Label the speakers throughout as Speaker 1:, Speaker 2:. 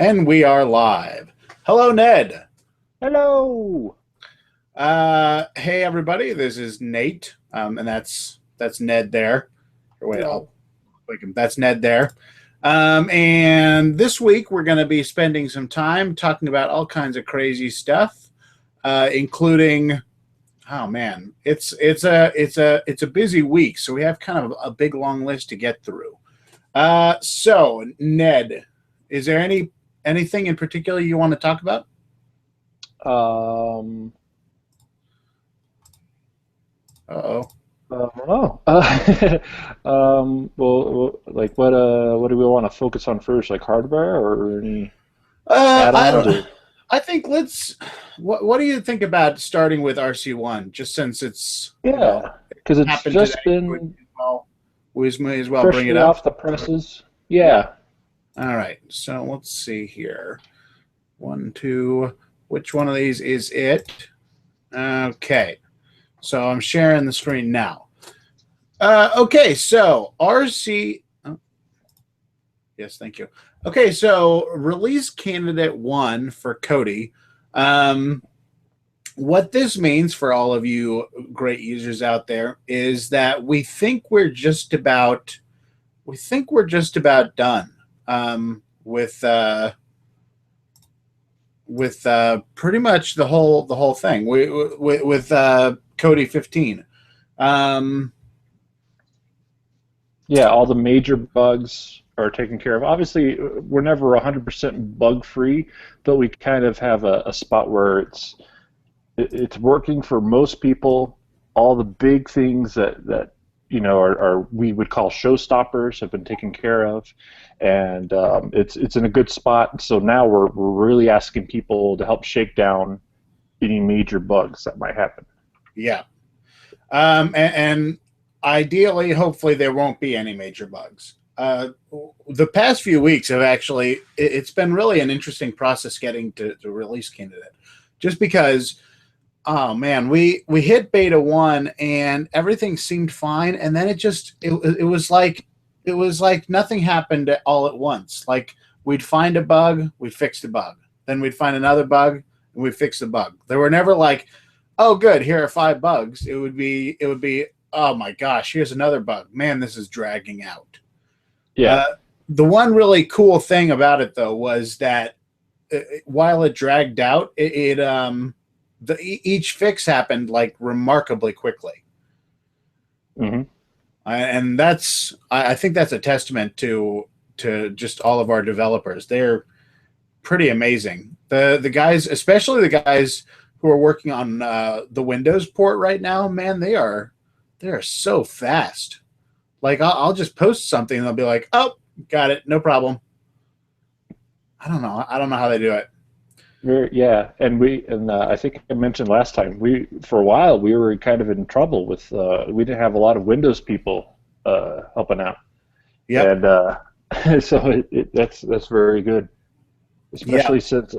Speaker 1: And we are live. Hello, Ned.
Speaker 2: Hello.
Speaker 1: Hey, everybody. This is Nate, and that's Ned there. Or wait,
Speaker 2: Hello.
Speaker 1: that's Ned there. And this week we're going to be spending some time talking about all kinds of crazy stuff, including. Oh man, it's a busy week, so we have kind of a big long list to get through. So Ned, is there anything in particular you want to talk about? Uh-oh.
Speaker 2: I don't know. Like what do we want to focus on first? Like hardware or any
Speaker 1: I
Speaker 2: add-ons
Speaker 1: don't.
Speaker 2: or?
Speaker 1: I think let's. What do you think about starting with RC1? Just since it's
Speaker 2: Yeah, because it's
Speaker 1: happened today,
Speaker 2: just been
Speaker 1: we may as well bring it
Speaker 2: freshly
Speaker 1: up.
Speaker 2: off the presses.
Speaker 1: Yeah.
Speaker 2: Yeah.
Speaker 1: All right. So let's see here. One, two. Which one of these is it? Okay. So I'm sharing the screen now. Okay. So RC. Oh, yes, thank you. Okay, so release candidate 1 for Kodi. What this means for all of you great users out there is that we think we're just about done with pretty much the whole thing. With Kodi 15.
Speaker 2: Yeah, all the major bugs are taken care of. Obviously, we're never 100% bug free, but we kind of have a spot where it's working for most people. All the big things that are we would call showstoppers have been taken care of, and it's in a good spot. So now we're really asking people to help shake down any major bugs that might happen.
Speaker 1: Yeah. And ideally, hopefully, there won't be any major bugs. The past few weeks have actually, it's been really an interesting process getting to release candidate. Just because, oh man, we hit beta 1 and everything seemed fine, and then it was like nothing happened all at once. Like we'd find a bug, we'd fix the bug. Then we'd find another bug, and we'd fix the bug. They were never like, oh good, here are 5 bugs. It would be oh my gosh, here's another bug. Man, this is dragging out.
Speaker 2: Yeah.
Speaker 1: The one really cool thing about it, though, was that while it dragged out, each fix happened like remarkably quickly,
Speaker 2: Hmm.
Speaker 1: and I think that's a testament to just all of our developers. They're pretty amazing. The guys, especially the guys who are working on the Windows port right now, man, they are so fast. Like I'll just post something and they'll be like, "Oh, got it, no problem." I don't know how they do it.
Speaker 2: Yeah, and I think I mentioned last time for a while we were kind of in trouble with we didn't have a lot of Windows people helping out,
Speaker 1: Yep.
Speaker 2: and so that's very good,
Speaker 1: Yeah.
Speaker 2: especially since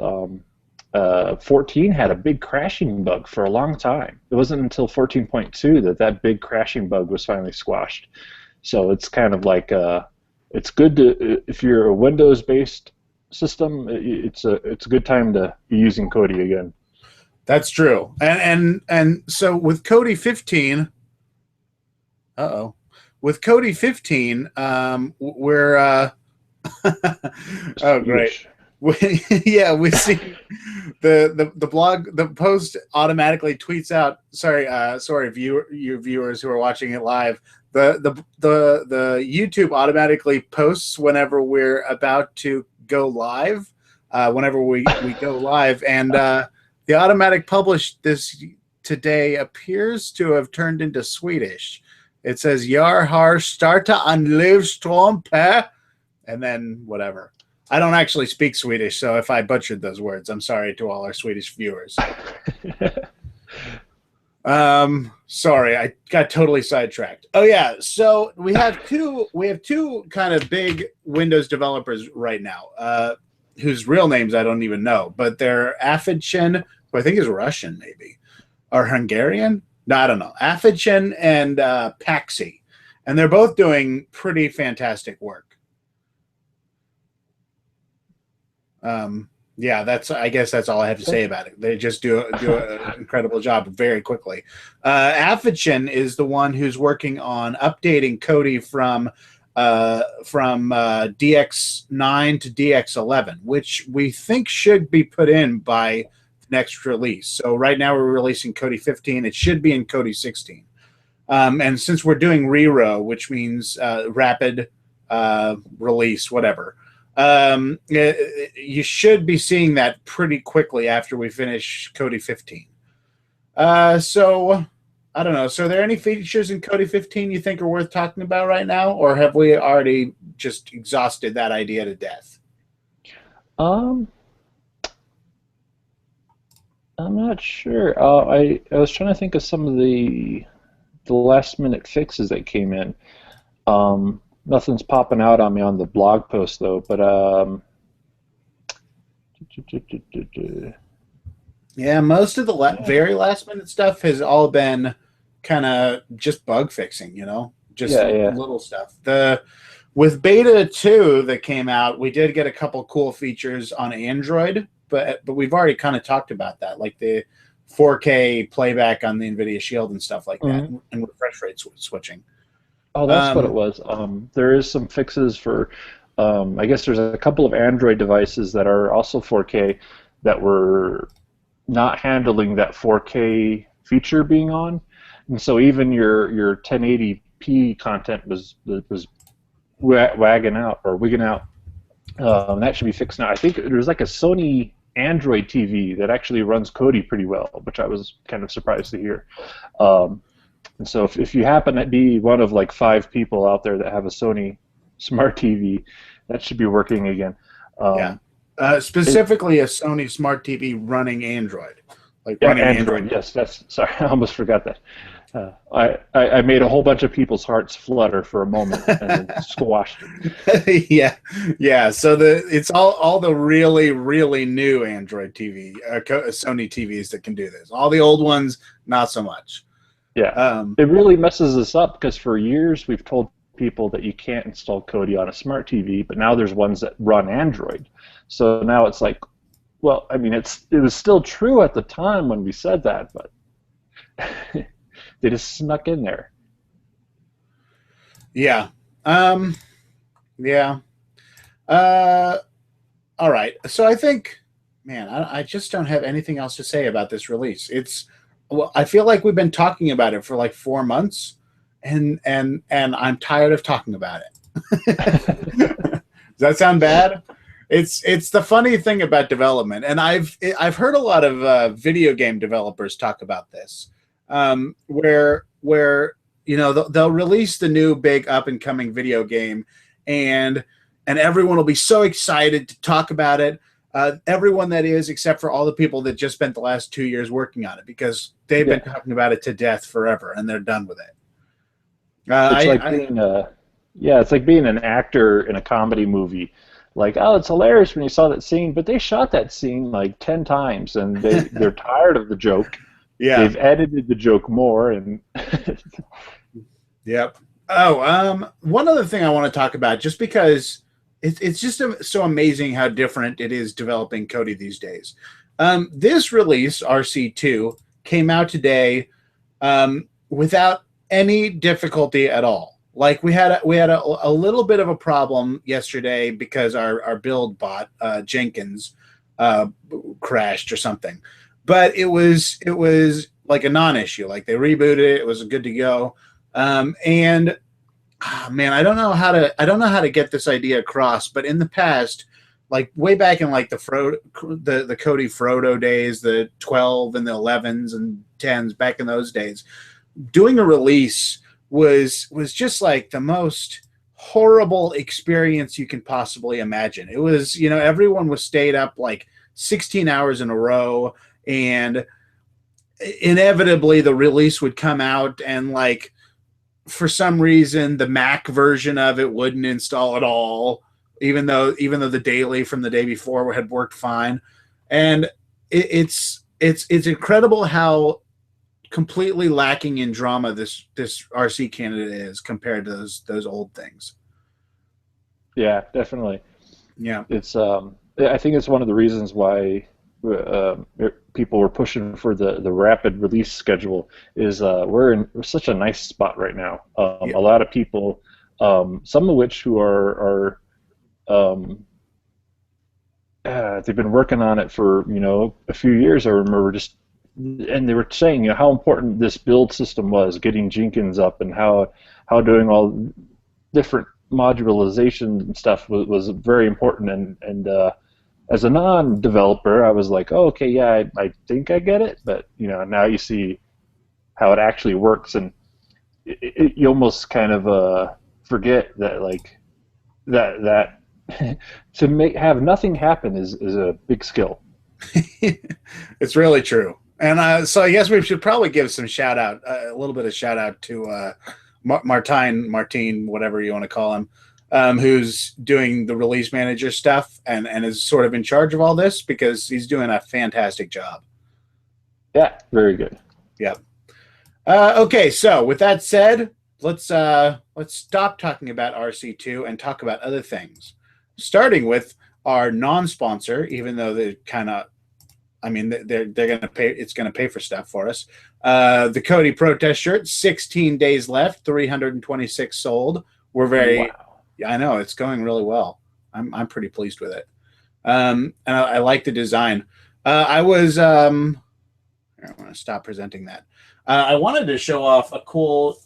Speaker 2: 14 had a big crashing bug for a long time. It wasn't until 14.2 that big crashing bug was finally squashed. So it's kind of like it's good to if you're a Windows-based system, it's a good time to be using Kodi again.
Speaker 1: That's true. And so with Kodi 15, uh-oh. With Kodi 15, we're oh great.
Speaker 2: Swedish.
Speaker 1: Yeah, we see the blog, the post automatically tweets out. Sorry, you viewers who are watching it live. The YouTube automatically posts whenever we're about to go live, whenever we go live, and the automatic publish this today appears to have turned into Swedish. It says "Jag har startat en livsström," and then whatever. I don't actually speak Swedish, so if I butchered those words, I'm sorry to all our Swedish viewers. Sorry, I got totally sidetracked. Oh yeah, so we have two kind of big Windows developers right now, whose real names I don't even know, but they're Afidchen, who I think is Russian maybe, or Hungarian. No, I don't know. Afidchen and Paxi, and they're both doing pretty fantastic work. Yeah, I guess that's all I have to say about it. They just do an incredible job very quickly. Affichin is the one who's working on updating Kodi from DX9 to DX11, which we think should be put in by the next release. So right now we're releasing Kodi 15. It should be in Kodi 16. And since we're doing ReRo, which means rapid release, whatever, you should be seeing that pretty quickly after we finish Kodi 15. So I don't know. So are there any features in Kodi 15 you think are worth talking about right now, or have we already just exhausted that idea to death?
Speaker 2: I'm not sure. I was trying to think of some of the last minute fixes that came in. Nothing's popping out on me on the blog post though, but
Speaker 1: yeah, most of the very last minute stuff has all been kind of just bug fixing, just little stuff. With beta 2 that came out, we did get a couple cool features on Android, but we've already kind of talked about that, like the 4K playback on the NVIDIA Shield and stuff like that, and refresh rate switching.
Speaker 2: Oh, that's what it was. There is some fixes for, I guess there's a couple of Android devices that are also 4K that were not handling that 4K feature being on, and so even your 1080p content was wigging out. That should be fixed now. I think there's like a Sony Android TV that actually runs Kodi pretty well, which I was kind of surprised to hear. And so if you happen to be one of like 5 people out there that have a Sony Smart TV, that should be working again.
Speaker 1: Specifically a Sony Smart TV running Android.
Speaker 2: Running Android. Yes, sorry, I almost forgot that. I made a whole bunch of people's hearts flutter for a moment and then squashed
Speaker 1: it. Yeah. So it's all the really, really new Android TV, Sony TVs that can do this. All the old ones, not so much.
Speaker 2: Yeah, it really messes us up because for years we've told people that you can't install Kodi on a smart TV, but now there's ones that run Android. So now it's like, well, I mean, it was still true at the time when we said that, but they just snuck in there.
Speaker 1: Yeah. Yeah. All right. So I think, man, I just don't have anything else to say about this release. I feel like we've been talking about it for like 4 months, and I'm tired of talking about it. Does that sound bad? It's the funny thing about development, and I've heard a lot of video game developers talk about this, where they'll release the new big up and coming video game, and everyone will be so excited to talk about it. Everyone that is, except for all the people that just spent the last 2 years working on it, because they've been talking about it to death forever, and they're done with it.
Speaker 2: It's like being an actor in a comedy movie. Like, oh, it's hilarious when you saw that scene, but they shot that scene like 10 times, and they're tired of the joke. Yeah, they've edited the joke more, and
Speaker 1: Yep. Oh, one other thing I want to talk about, just because it's just so amazing how different it is developing Kodi these days. This release, RC2, came out today without any difficulty at all. Like we had a little bit of a problem yesterday because our build bot Jenkins crashed or something, but it was like a non-issue. Like they rebooted it, it was good to go. Man, I don't know how to get this idea across. But in the past, like way back in like the Kodi Frodo days, the 12 and the 11s and 10s, back in those days, doing a release was just like the most horrible experience you can possibly imagine. It was, everyone was stayed up like 16 hours in a row, and inevitably the release would come out, and like for some reason the Mac version of it wouldn't install at all, even though the daily from the day before had worked fine. And it's incredible how completely lacking in drama this RC candidate is compared to those old things.
Speaker 2: Yeah, definitely.
Speaker 1: Yeah,
Speaker 2: it's I think it's one of the reasons why people were pushing for the rapid release schedule. Is we're such a nice spot right now.
Speaker 1: Yeah.
Speaker 2: A lot of people, some of which who are they've been working on it for a few years. I remember and they were saying how important this build system was, getting Jenkins up, and how doing all different modularization and stuff was very important. And as a non-developer, I was like, oh, okay, yeah, I think I get it. But now you see how it actually works, and you almost kind of forget that that to have nothing happen is a big skill.
Speaker 1: It's really true. And so I guess we should probably give some shout out, a little bit of shout out to Martin, whatever you want to call him, who's doing the release manager stuff and is sort of in charge of all this, because he's doing a fantastic job.
Speaker 2: Yeah, very good.
Speaker 1: Yep. Okay, so with that said, let's stop talking about RC2 and talk about other things. Starting with our non-sponsor, even though they're kind of, I mean, they're going to pay. It's going to pay for stuff for us. The Kodi protest shirt, 16 days left, 326 sold. We're very,
Speaker 2: wow.
Speaker 1: Yeah, I know it's going really well. I'm pretty pleased with it. And I like the design. I want to stop presenting that. I wanted to show off a cool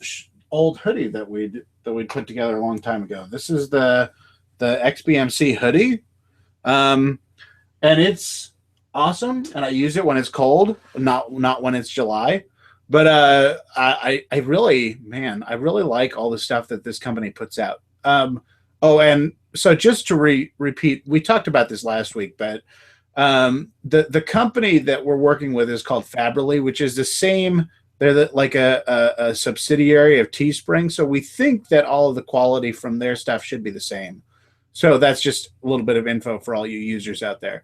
Speaker 1: old hoodie that we'd put together a long time ago. This is the XBMC hoodie, and it's awesome, and I use it when it's cold, not when it's July. But I really like all the stuff that this company puts out. And so just to repeat, we talked about this last week, but the company that we're working with is called Faberly, which is the same. They're like a subsidiary of Teespring, so we think that all of the quality from their stuff should be the same. So that's just a little bit of info for all you users out there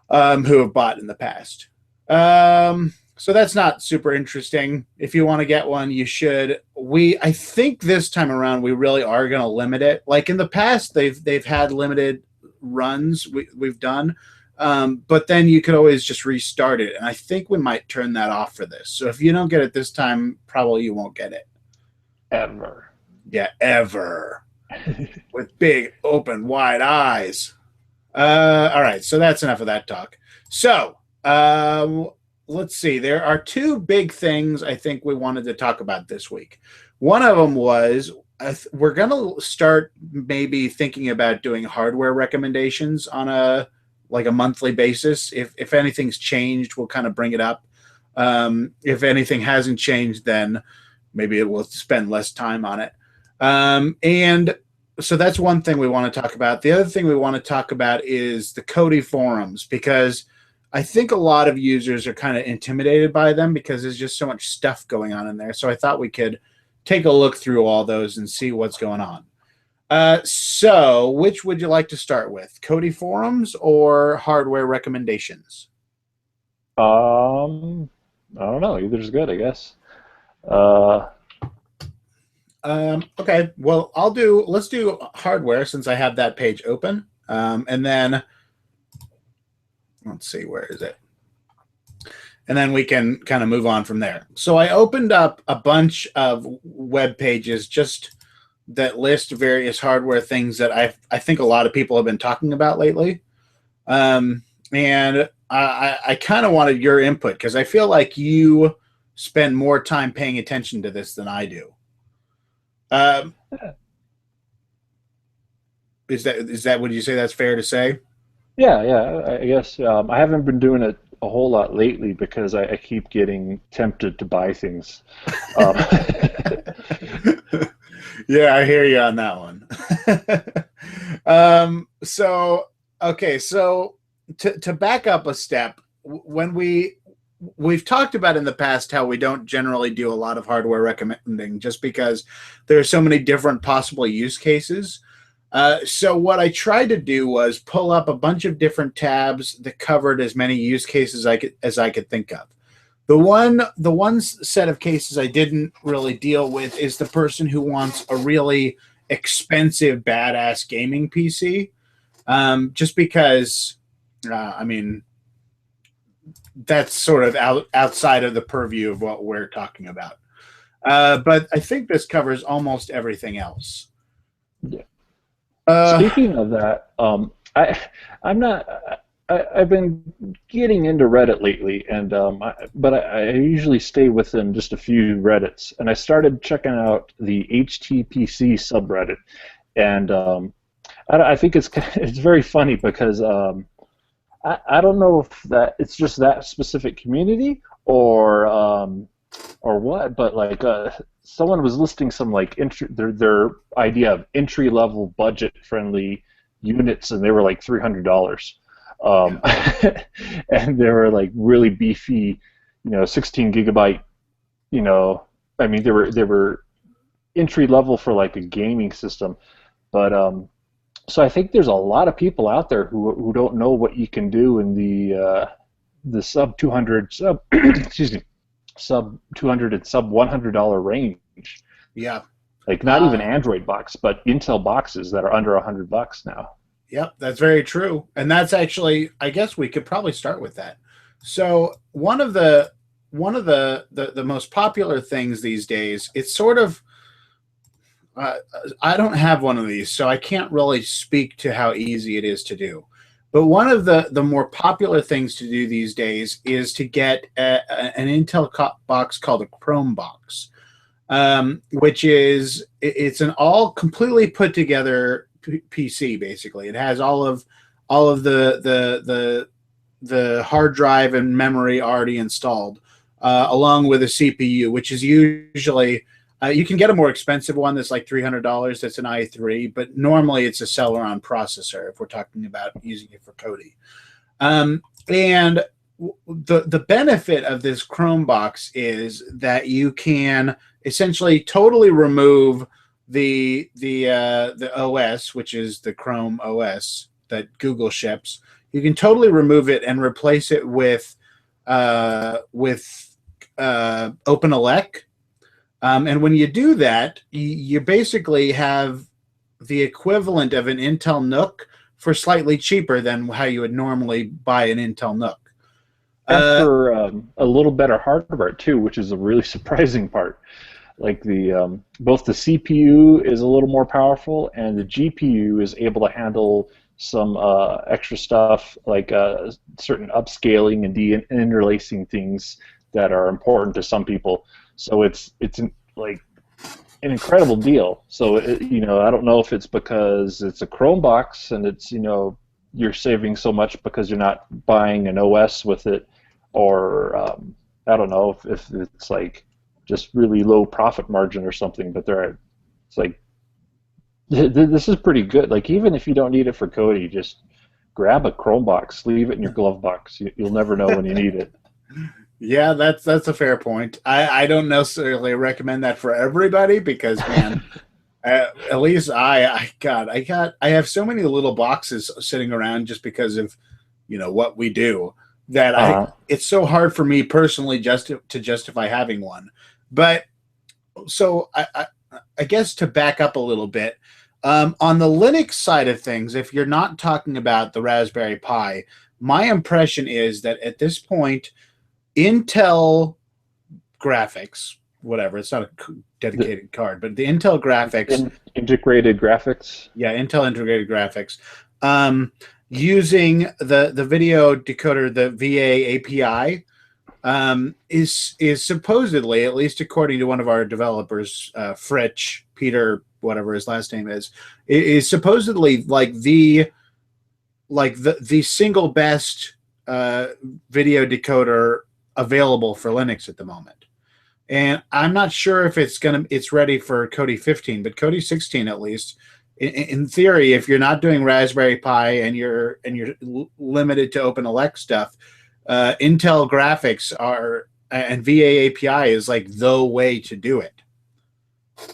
Speaker 1: who have bought in the past. So that's not super interesting. If you want to get one, you should. I think this time around we really are going to limit it. Like in the past, they've had limited runs we've done, but then you could always just restart it. And I think we might turn that off for this. So if you don't get it this time, probably you won't get it
Speaker 2: ever.
Speaker 1: Yeah, ever. With big, open, wide eyes. All right, so that's enough of that talk. So let's see. There are two big things I think we wanted to talk about this week. One of them was we're going to start maybe thinking about doing hardware recommendations on a monthly basis. If anything's changed, we'll kind of bring it up. If anything hasn't changed, then maybe we'll spend less time on it. And so that's one thing we want to talk about. The other thing we want to talk about is the Kodi forums, because I think a lot of users are kind of intimidated by them because there's just so much stuff going on in there. So I thought we could take a look through all those and see what's going on. So which would you like to start with, Kodi forums or hardware recommendations?
Speaker 2: I don't know. Either's good, I guess.
Speaker 1: Okay, well, let's do hardware since I have that page open. And then let's see, where is it? And then we can kind of move on from there. So I opened up a bunch of web pages just that list various hardware things that I think a lot of people have been talking about lately. And I kind of wanted your input because I feel like you spend more time paying attention to this than I do. Is that would you say that's fair to say?
Speaker 2: Yeah, I guess I haven't been doing it a whole lot lately because I keep getting tempted to buy things.
Speaker 1: Yeah, I hear you on that one. So to back up a step, when we've talked about in the past how we don't generally do a lot of hardware recommending just because there are so many different possible use cases. So what I tried to do was pull up a bunch of different tabs that covered as many use cases as I could think of. The one set of cases I didn't really deal with is the person who wants a really expensive, badass gaming PC. just because, I mean, that's sort of outside of the purview of what we're talking about. But I think this covers almost everything else.
Speaker 2: Yeah. Speaking of that, I'm not. I've been getting into Reddit lately, and but I usually stay within just a few Reddits. And I started checking out the HTPC subreddit, and I think it's very funny because I don't know if that it's just that specific community or what, but like someone was listing some like their idea of entry level budget friendly units, and they were like $300. And they were like really beefy, 16 gigabyte. I mean, they were entry level for like a gaming system, but so I think there's a lot of people out there who don't know what you can do in the sub 200 excuse me, sub 200 and sub $100 range.
Speaker 1: Yeah.
Speaker 2: Like not even Android box, but Intel boxes that are under $100 now.
Speaker 1: Yep, that's very true. And that's actually, I guess we could probably start with that. So one of the most popular things these days, it's sort of, I don't have one of these, so I can't really speak to how easy it is to do. But one of the more popular things to do these days is to get an Intel box called a Chromebox, which is it's an all completely put together PC. Basically, it has all of the hard drive and memory already installed, along with a CPU, which is usually you can get a more expensive one that's like $300. That's an i3, but normally it's a Celeron processor if we're talking about using it for Kodi. And the benefit of this Chromebox is that you can essentially totally remove the OS, which is the Chrome OS that Google ships. You can totally remove it and replace it with OpenELEC. And when you do that, you basically have the equivalent of an Intel NUC for slightly cheaper than how you would normally buy an Intel NUC.
Speaker 2: And for a little better hardware too, which is a really surprising part. Like both the CPU is a little more powerful, and the GPU is able to handle some extra stuff like certain upscaling and interlacing things that are important to some people. So it's like an incredible deal. So I don't know if it's because it's a Chromebox and it's you're saving so much because you're not buying an OS with it, or I don't know if it's like just really low profit margin or something. But it's like this is pretty good. Like even if you don't need it for Kodi, just grab a Chromebox, leave it in your glove box. You'll never know when you need it.
Speaker 1: Yeah, that's a fair point. I don't necessarily recommend that for everybody because, man, at least I have so many little boxes sitting around just because of what we do that it's so hard for me personally just to justify having one. But so I guess to back up a little bit, on the Linux side of things, if you're not talking about the Raspberry Pi, my impression is that at this point, Intel graphics, whatever, it's not a dedicated card, but the Intel graphics.
Speaker 2: Integrated graphics?
Speaker 1: Yeah, Intel integrated graphics. Using the video decoder, the VA API, is supposedly, at least according to one of our developers, Fritsch, Peter, whatever his last name is supposedly like the single best video decoder available for Linux at the moment. And I'm not sure if it's ready for Kodi 15, but Kodi 16 at least. In theory, if you're not doing Raspberry Pi and you're limited to OpenELEC stuff, Intel graphics and VA API is like the way to do it.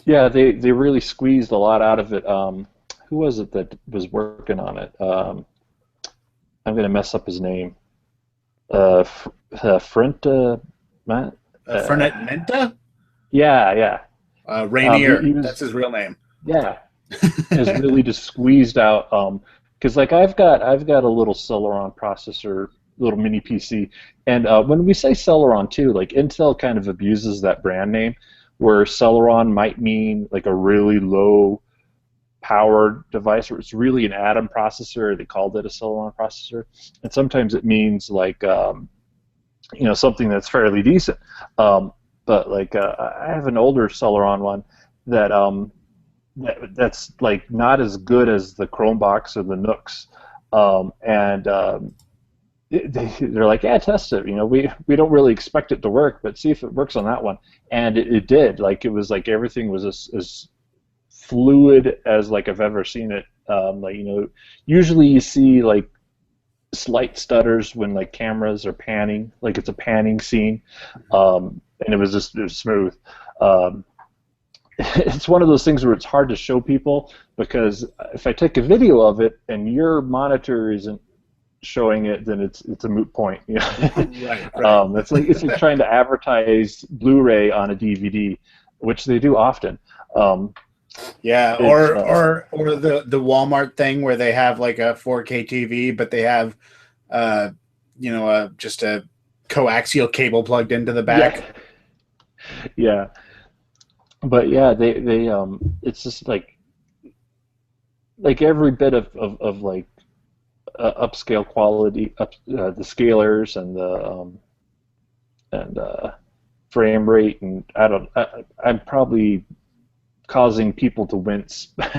Speaker 2: Yeah, they really squeezed a lot out of it. Who was it that was working on it? I'm going to mess up his name. Frenta
Speaker 1: Menta?
Speaker 2: Yeah.
Speaker 1: Rainier. That's his real name.
Speaker 2: Yeah. Has really just squeezed out because like I've got a little Celeron processor, little mini PC, and when we say Celeron too, like Intel kind of abuses that brand name, where Celeron might mean like a really low powered device, or it's really an Atom processor. They called it a Celeron processor, and sometimes it means like something that's fairly decent. But like I have an older Celeron one that that's like not as good as the Chromebox or the Nooks, and they're like, yeah, test it. We don't really expect it to work, but see if it works on that one. And it did. Like it was like everything was as fluid as like I've ever seen it. Like usually you see like slight stutters when like cameras are panning, like it's a panning scene, and it was smooth. It's one of those things where it's hard to show people because if I take a video of it and your monitor isn't showing it, then it's a moot point.
Speaker 1: Right.
Speaker 2: It's like trying to advertise Blu-ray on a DVD, which they do often.
Speaker 1: Yeah, or the Walmart thing where they have like a 4K TV, but they have just a coaxial cable plugged into the back.
Speaker 2: Yeah. But yeah, they it's just like every bit of like upscale quality, the scalers and the frame rate, and I'm probably causing people to wince, but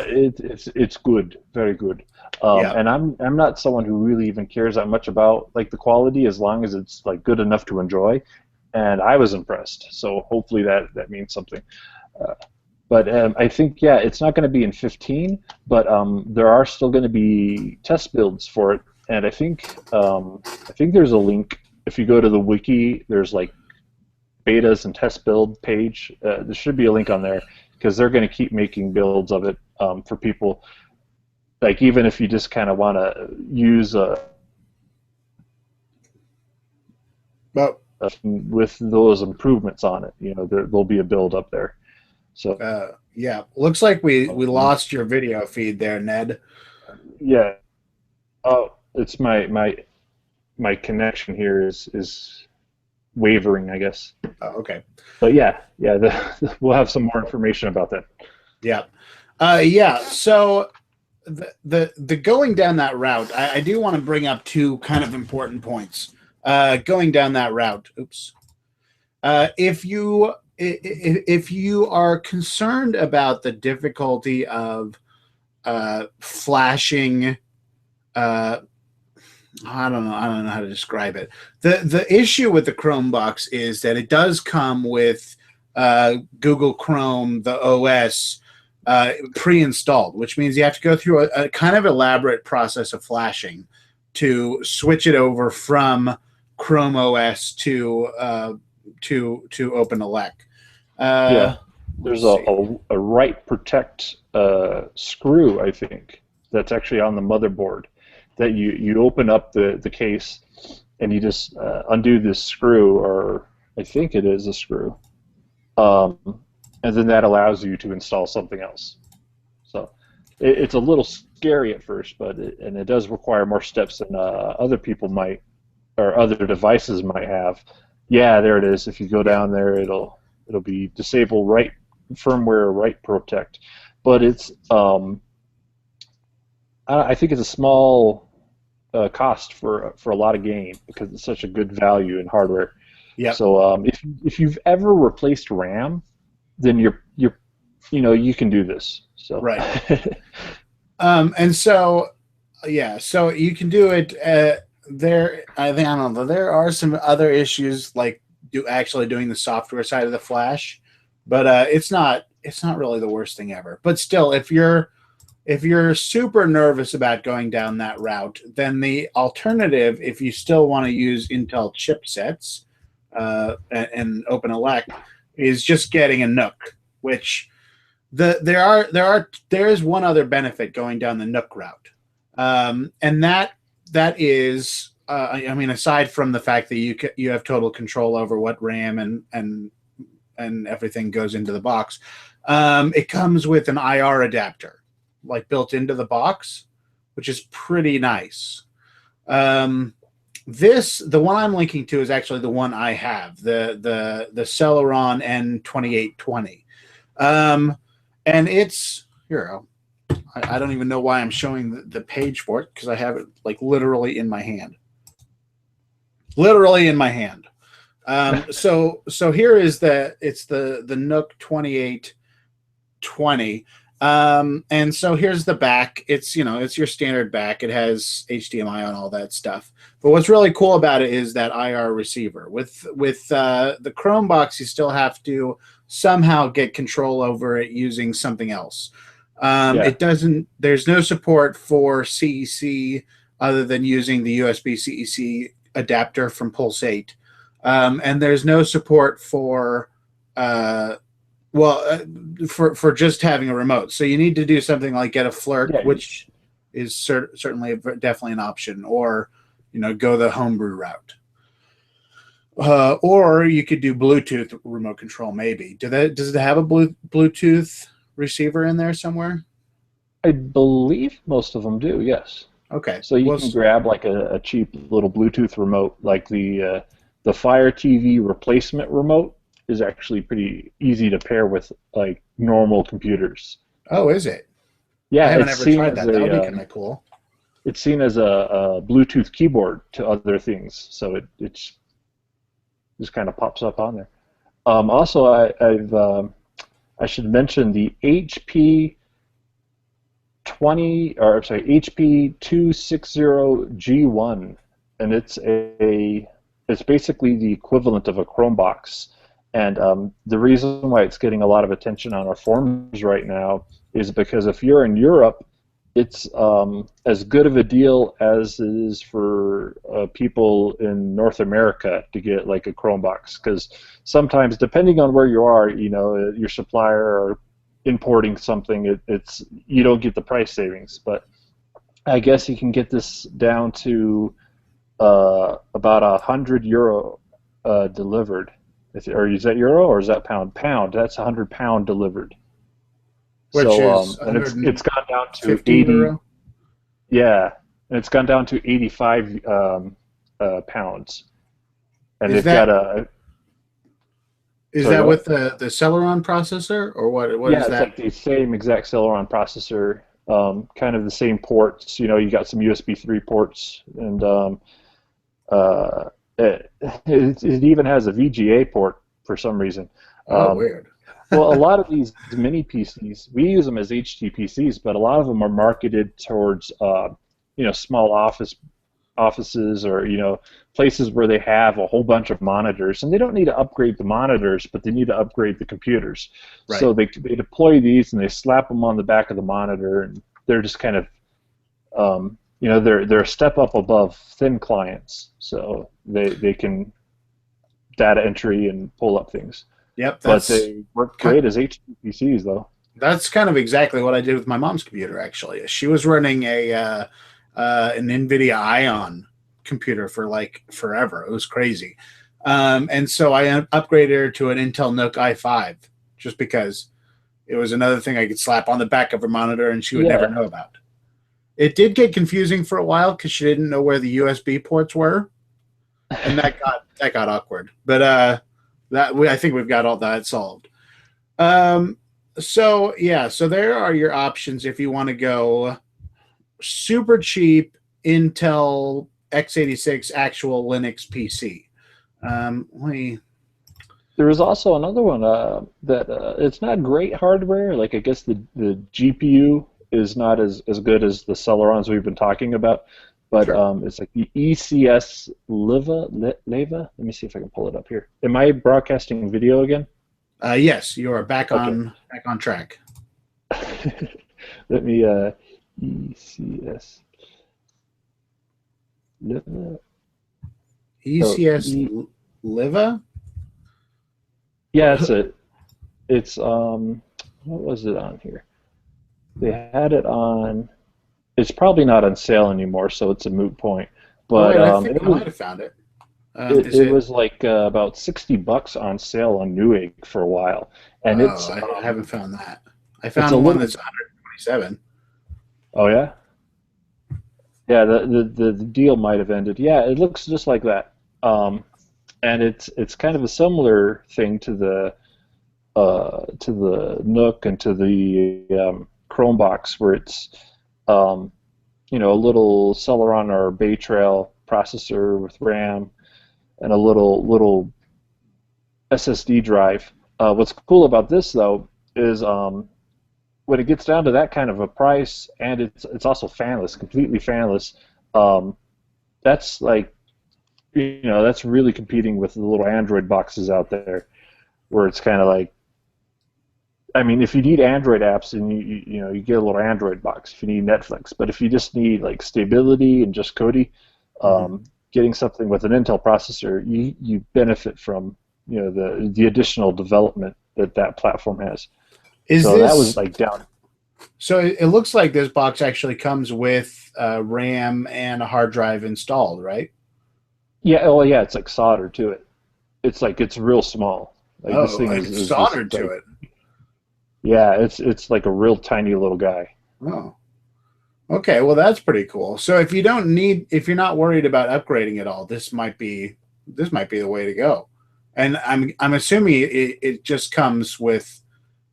Speaker 2: it's good, very good. And I'm not someone who really even cares that much about like the quality, as long as it's like good enough to enjoy. And I was impressed, so hopefully that means something. But I think it's not going to be in 15, but there are still going to be test builds for it, and I think there's a link if you go to the wiki. There's like betas and test build page. There should be a link on there because they're going to keep making builds of it for people. Like even if you just kind of want to use with those improvements on it, there'll be a build up there. So
Speaker 1: looks like we lost your video feed there, Ned.
Speaker 2: Yeah. Oh, it's my connection here is wavering, I guess.
Speaker 1: Oh, okay.
Speaker 2: But we'll have some more information about that.
Speaker 1: Yeah. So the going down that route, I do want to bring up two kind of important points. Going down that route. Oops. If you are concerned about the difficulty of flashing, I don't know how to describe it. The issue with the Chromebox is that it does come with Google Chrome, the OS, pre-installed, which means you have to go through a kind of elaborate process of flashing to switch it over from Chrome OS to OpenELEC.
Speaker 2: There's a write protect screw, I think, that's actually on the motherboard, that you open up the case and you just undo this screw, or I think it is a screw, and then that allows you to install something else. So it's a little scary at first, but it does require more steps than other people might, or other devices might have. Yeah, there it is. If you go down there, it'll be disable write firmware write protect, but it's I think it's a small cost for a lot of gain because it's such a good value in hardware.
Speaker 1: Yeah.
Speaker 2: So if you've ever replaced RAM, then you can do this. So
Speaker 1: right. And so so you can do it. There are some other issues like actually doing the software side of the flash, but it's not really the worst thing ever. But still, if you're super nervous about going down that route, then the alternative, if you still want to use Intel chipsets and OpenELEC, is just getting a NUC. Which there is one other benefit going down the NUC route, and that is, I mean, aside from the fact that you have total control over what RAM and everything goes into the box, it comes with an IR adapter. like built into the box, which is pretty nice. The one I'm linking to is actually the one I have, the Celeron N2820. And it's here. I don't even know why I'm showing the page for it, because I have it like literally in my hand. Literally in my hand. So here is it's the Nook 2820. And so here's the back. It's, it's your standard back. It has HDMI on, all that stuff. But what's really cool about it is that IR receiver. With the Chromebox, you still have to somehow get control over it using something else. There's no support for CEC other than using the USB CEC adapter from Pulse 8. And there's no support for for just having a remote. So you need to do something like get a Flirt, which is certainly definitely an option, or go the homebrew route. Or you could do Bluetooth remote control, maybe. Does it have a Bluetooth receiver in there somewhere?
Speaker 2: I believe most of them do, yes.
Speaker 1: Okay.
Speaker 2: So you can grab like a cheap little Bluetooth remote, like the Fire TV replacement remote is actually pretty easy to pair with like normal computers.
Speaker 1: Oh, is it?
Speaker 2: Yeah,
Speaker 1: I haven't ever tried that. That would be kind of cool.
Speaker 2: It's seen as a Bluetooth keyboard to other things, so it just kind of pops up on there. Also, I should mention the HP 260G1, and it's basically the equivalent of a Chromebox. And the reason why it's getting a lot of attention on our forums right now is because if you're in Europe, it's as good of a deal as it is for people in North America to get like a Chromebox. Because sometimes, depending on where you are, your supplier or importing something, you don't get the price savings. But I guess you can get this down to about €100 delivered. Or is that euro or is that pound? Pound. That's £100 delivered.
Speaker 1: Which is
Speaker 2: and it's gone down to 80
Speaker 1: euro?
Speaker 2: Yeah, and it's gone down to 85 pounds. And
Speaker 1: Is that with the Celeron processor, or what?
Speaker 2: Yeah,
Speaker 1: is that?
Speaker 2: it's like the same exact Celeron processor, kind of the same ports. You got some USB 3 ports, and it even has a VGA port for some reason.
Speaker 1: Weird.
Speaker 2: Well, a lot of these mini PCs, we use them as HD PCs, but a lot of them are marketed towards small offices or places where they have a whole bunch of monitors, and they don't need to upgrade the monitors, but they need to upgrade the computers.
Speaker 1: Right.
Speaker 2: So they deploy these and they slap them on the back of the monitor, and they're just kind of they're a step up above thin clients, so they can data entry and pull up things.
Speaker 1: Yep,
Speaker 2: but they work great as HD PCs, though.
Speaker 1: That's kind of exactly what I did with my mom's computer. Actually, she was running an NVIDIA Ion computer for like forever. It was crazy, and so I upgraded her to an Intel Nook i5 just because it was another thing I could slap on the back of her monitor, and she would never know about. It did get confusing for a while because she didn't know where the USB ports were, and that got awkward. But I think we've got all that solved. So there are your options if you want to go super cheap Intel x86 actual Linux PC.
Speaker 2: There was also another one that it's not great hardware. Like I guess the GPU is not as good as the Celerons we've been talking about. But sure. It's like the ECS Leva. Let me see if I can pull it up here. Am I broadcasting video again?
Speaker 1: Yes, you are back on track.
Speaker 2: Let me ECS Leva.
Speaker 1: ECS Leva?
Speaker 2: Yeah, it's what was it on here? They had it on. It's probably not on sale anymore, so it's a moot point. But
Speaker 1: I think I might have found it.
Speaker 2: It was like about $60 on sale on Newegg for a while, and
Speaker 1: I haven't found that. I found one that's 127.
Speaker 2: Oh yeah, yeah. The deal might have ended. Yeah, it looks just like that. And it's kind of a similar thing to the Nook and to the Chromebox, where it's a little Celeron or Bay Trail processor with RAM and a little SSD drive. What's cool about this though is when it gets down to that kind of a price, and it's also fanless, completely fanless. Um, that's like that's really competing with the little Android boxes out there, where it's kind of like, I mean, if you need Android apps, and you get a little Android box if you need Netflix. But if you just need like stability and just Kodi,
Speaker 1: Mm-hmm.
Speaker 2: getting something with an Intel processor, you benefit from the additional development that platform has.
Speaker 1: Is
Speaker 2: So that was
Speaker 1: this
Speaker 2: like down.
Speaker 1: so? It looks like this box actually comes with RAM and a hard drive installed, right?
Speaker 2: Yeah, oh yeah, it's like soldered to it. It's real small. Like this
Speaker 1: Oh,
Speaker 2: thing
Speaker 1: it's
Speaker 2: is just
Speaker 1: soldered to
Speaker 2: like,
Speaker 1: it.
Speaker 2: yeah, it's like a real tiny little guy.
Speaker 1: Oh, okay. Well, that's pretty cool. So if you're not worried about upgrading at all, this might be the way to go. And I'm assuming it just comes with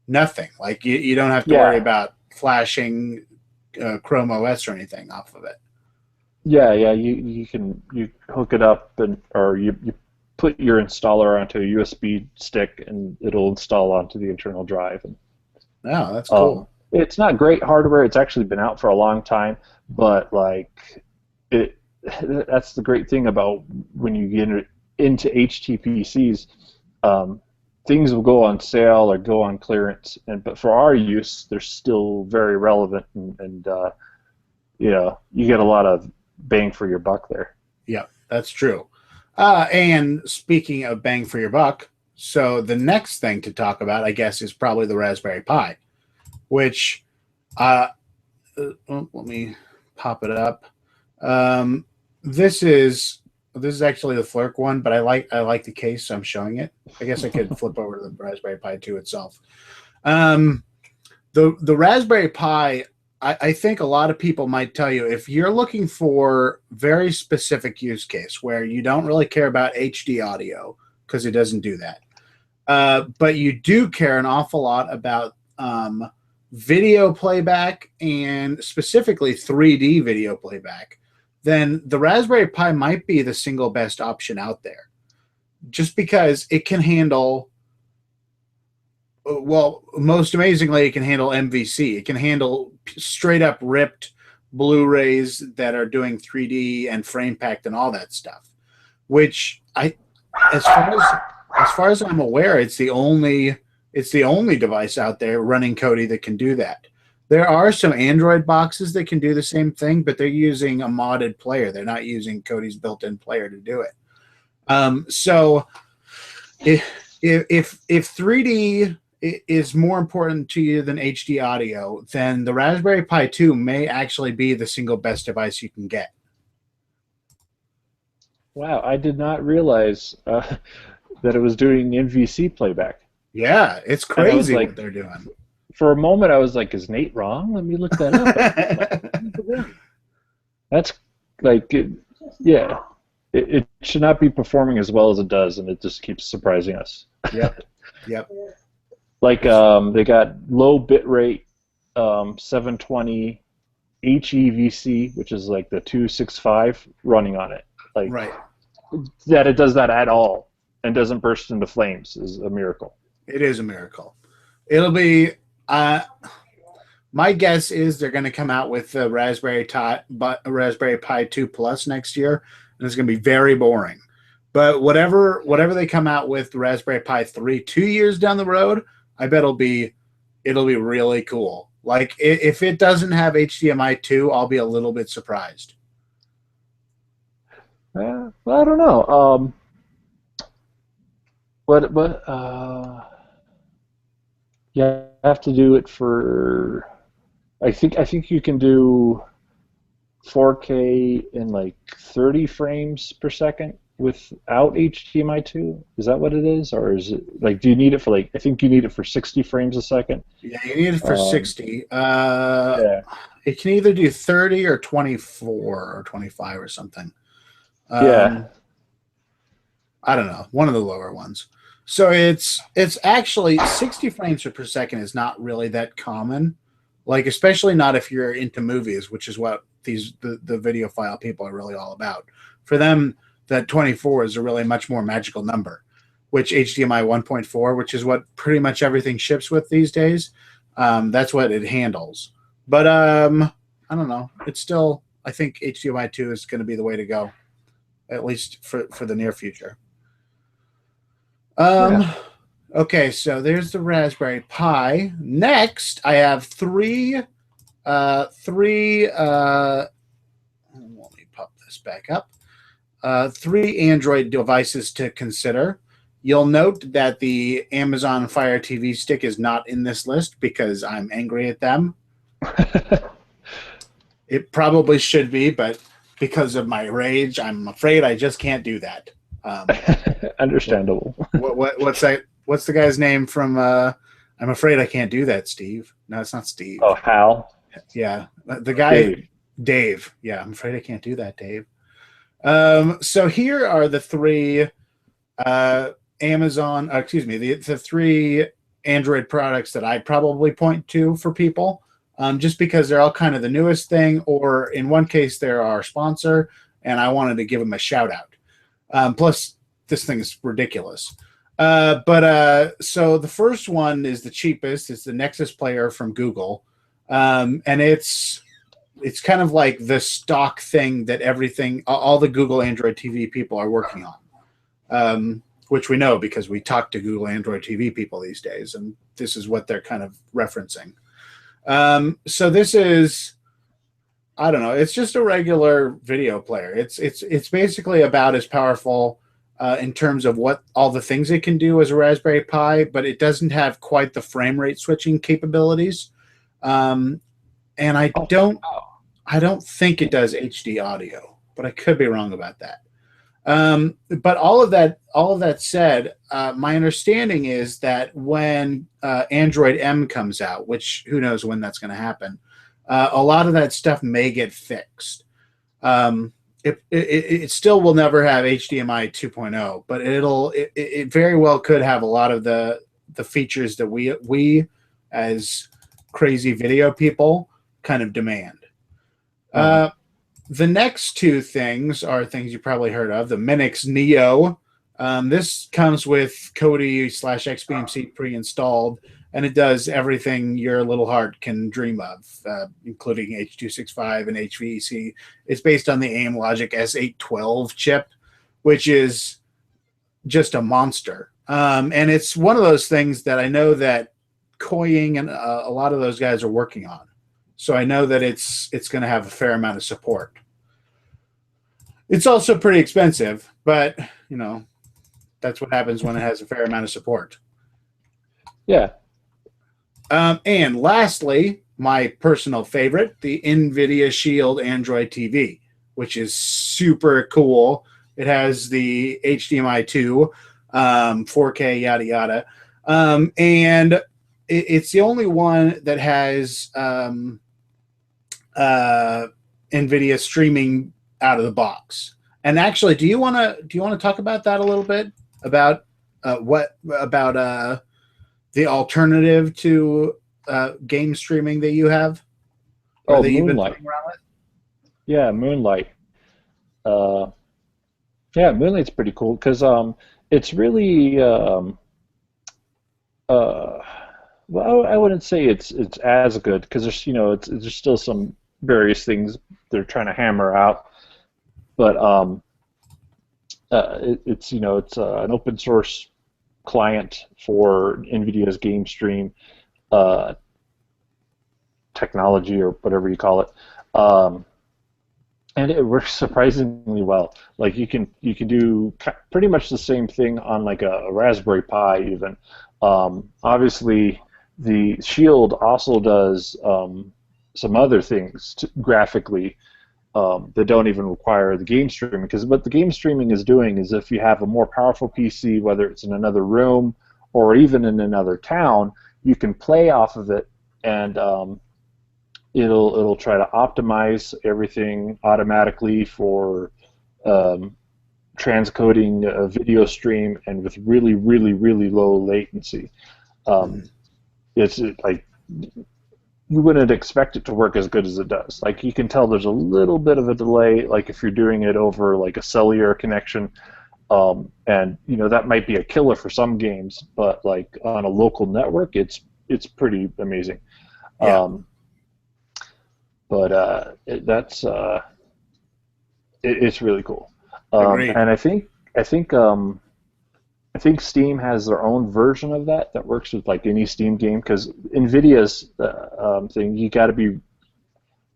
Speaker 1: nothing. Like you don't have to worry
Speaker 2: Yeah,
Speaker 1: about flashing Chrome OS or anything off of it.
Speaker 2: yeah. You hook it up, or you put your installer onto a USB stick, and it'll install onto the internal drive. And
Speaker 1: No, that's cool.
Speaker 2: it's not great hardware. It's actually been out for a long time, but like it, that's the great thing about when you get into HTPCs. Um, Things will go on sale or go on clearance, but for our use, they're still very relevant, and you get a lot of bang for your buck there.
Speaker 1: Yeah, that's true. And speaking of bang for your buck, so the next thing to talk about, I guess, is probably the Raspberry Pi, which uh, let me pop it up. Um, this is this is actually the Flirk one, but I like the case, so I'm showing it. I guess I could flip over to the Raspberry Pi 2 itself. Um, the Raspberry Pi, I think a lot of people might tell you if you're looking for very specific use case where you don't really care about HD audio because it doesn't do that, but you do care an awful lot about video playback and specifically 3D video playback, then the Raspberry Pi might be the single best option out there. Just because it can handle, well, most amazingly, it can handle MVC. It can handle straight up ripped Blu-rays that are doing 3D and frame packed and all that stuff. Which as far as I'm aware, it's the only device out there running Kodi that can do that. There are some Android boxes that can do the same thing, but they're using a modded player. They're not using Kodi's built-in player to do it. So if 3D is more important to you than HD audio, then the Raspberry Pi 2 may actually be the single best device you can get.
Speaker 2: Wow, I did not realize that it was doing MVC playback.
Speaker 1: Yeah, it's
Speaker 2: And I was
Speaker 1: crazy what
Speaker 2: like,
Speaker 1: they're doing.
Speaker 2: for a moment, I was like, is Nate wrong? Let me look that up. That's like, yeah, it should not be performing as well as it does, and it just keeps surprising us.
Speaker 1: Yep, yep.
Speaker 2: Like, they got low bit rate, 720 HEVC, which is like the 265 running on it. Like,
Speaker 1: Right.
Speaker 2: that it does that at all and doesn't burst into flames is a miracle.
Speaker 1: It is a miracle. It'll be. My guess is they're going to come out with the Raspberry Pi 2 Plus next year, and it's going to be very boring. But whatever they come out with the Raspberry Pi 3 2 years down the road, I bet it'll be really cool. Like if it doesn't have HDMI 2, I'll be a little bit surprised.
Speaker 2: Well, I don't know. You have to do it for. I think you can do 4K in like 30 frames per second without HDMI 2. Is that what it is, or is it like? Do you need it for like? I think you need it for 60 frames a second.
Speaker 1: Yeah, you need it for
Speaker 2: Um,
Speaker 1: 60.
Speaker 2: yeah.
Speaker 1: It can either do 30 or 24 or 25 or something.
Speaker 2: Yeah.
Speaker 1: I don't know, one of the lower ones. So it's actually 60 frames per second is not really that common, like especially not if you're into movies, which is what the video file people are really all about. For them, that 24 is a really much more magical number, which HDMI 1.4, which is what pretty much everything ships with these days, that's what it handles. But I don't know. It's still, I think HDMI 2 is going to be the way to go, at least for the near future.
Speaker 2: Yeah.
Speaker 1: Okay, so there's the Raspberry Pi. Next, I have three. Let me pop this back up. 3 Android devices to consider. You'll note that the Amazon Fire TV stick is not in this list because I'm angry at them. It probably should be, but because of my rage, I'm afraid I just can't do that.
Speaker 2: Understandable.
Speaker 1: What's that? What's the guy's name from? I'm afraid I can't do that, Steve. No, it's not Steve.
Speaker 2: Oh, Hal.
Speaker 1: Yeah, the guy, Dave. Yeah, I'm afraid I can't do that, Dave. So here are the 3 Amazon, the 3 Android products that I probably point to for people, just because they're all kind of the newest thing, or in one case they're our sponsor, and I wanted to give them a shout out. Plus, this thing is ridiculous. So the first one is the cheapest. It's the Nexus Player from Google, and it's kind of like the stock thing that all the Google Android TV people are working on, which we know because we talk to Google Android TV people these days, and this is what they're kind of referencing. So this is, I don't know, it's just a regular video player. It's basically about as powerful in terms of what all the things it can do as a Raspberry Pi, but it doesn't have quite the frame rate switching capabilities. And I don't think it does HD audio, but I could be wrong about that. But all of that said, my understanding is that when Android M comes out, which who knows when that's going to happen, a lot of that stuff may get fixed. It still will never have HDMI 2.0, but it very well could have a lot of the features that we as crazy video people kind of demand. The next 2 things are things you probably heard of. The Minix Neo. This comes with Kodi /XBMC pre-installed, and it does everything your little heart can dream of, including H.265 and HVEC. It's based on the AimLogic S812 chip, which is just a monster. And it's one of those things that I know that Koying and a lot of those guys are working on. So I know that it's going to have a fair amount of support. It's also pretty expensive, but, you know, that's what happens when it has a fair amount of support.
Speaker 2: Yeah.
Speaker 1: And lastly, my personal favorite, the NVIDIA Shield Android TV, which is super cool. It has the HDMI 2, 4K, yada, yada. And it's the only one that has NVIDIA streaming out of the box. And actually, do you want to talk about that a little bit, about the alternative to game streaming that you have?
Speaker 2: Oh, Moonlight. Yeah, Moonlight. Yeah, Moonlight's pretty cool because it's really well, I wouldn't say it's as good because there's still some various things they're trying to hammer out, but it's an open source client for NVIDIA's game stream technology or whatever you call it, and it works surprisingly well. Like you can do pretty much the same thing on like a Raspberry Pi even. Obviously, the Shield also does some other things graphically that don't even require the game streaming. Because what the game streaming is doing is if you have a more powerful PC, whether it's in another room or even in another town, you can play off of it and it'll try to optimize everything automatically for transcoding a video stream and with really, really, really low latency. It's like you wouldn't expect it to work as good as it does. Like you can tell there's a little bit of a delay, like if you're doing it over like a cellular connection, and you know that might be a killer for some games, but like on a local network, it's pretty amazing.
Speaker 1: Yeah.
Speaker 2: But it's really cool. And I think Steam has their own version of that works with like any Steam game, because NVIDIA's thing, you got to be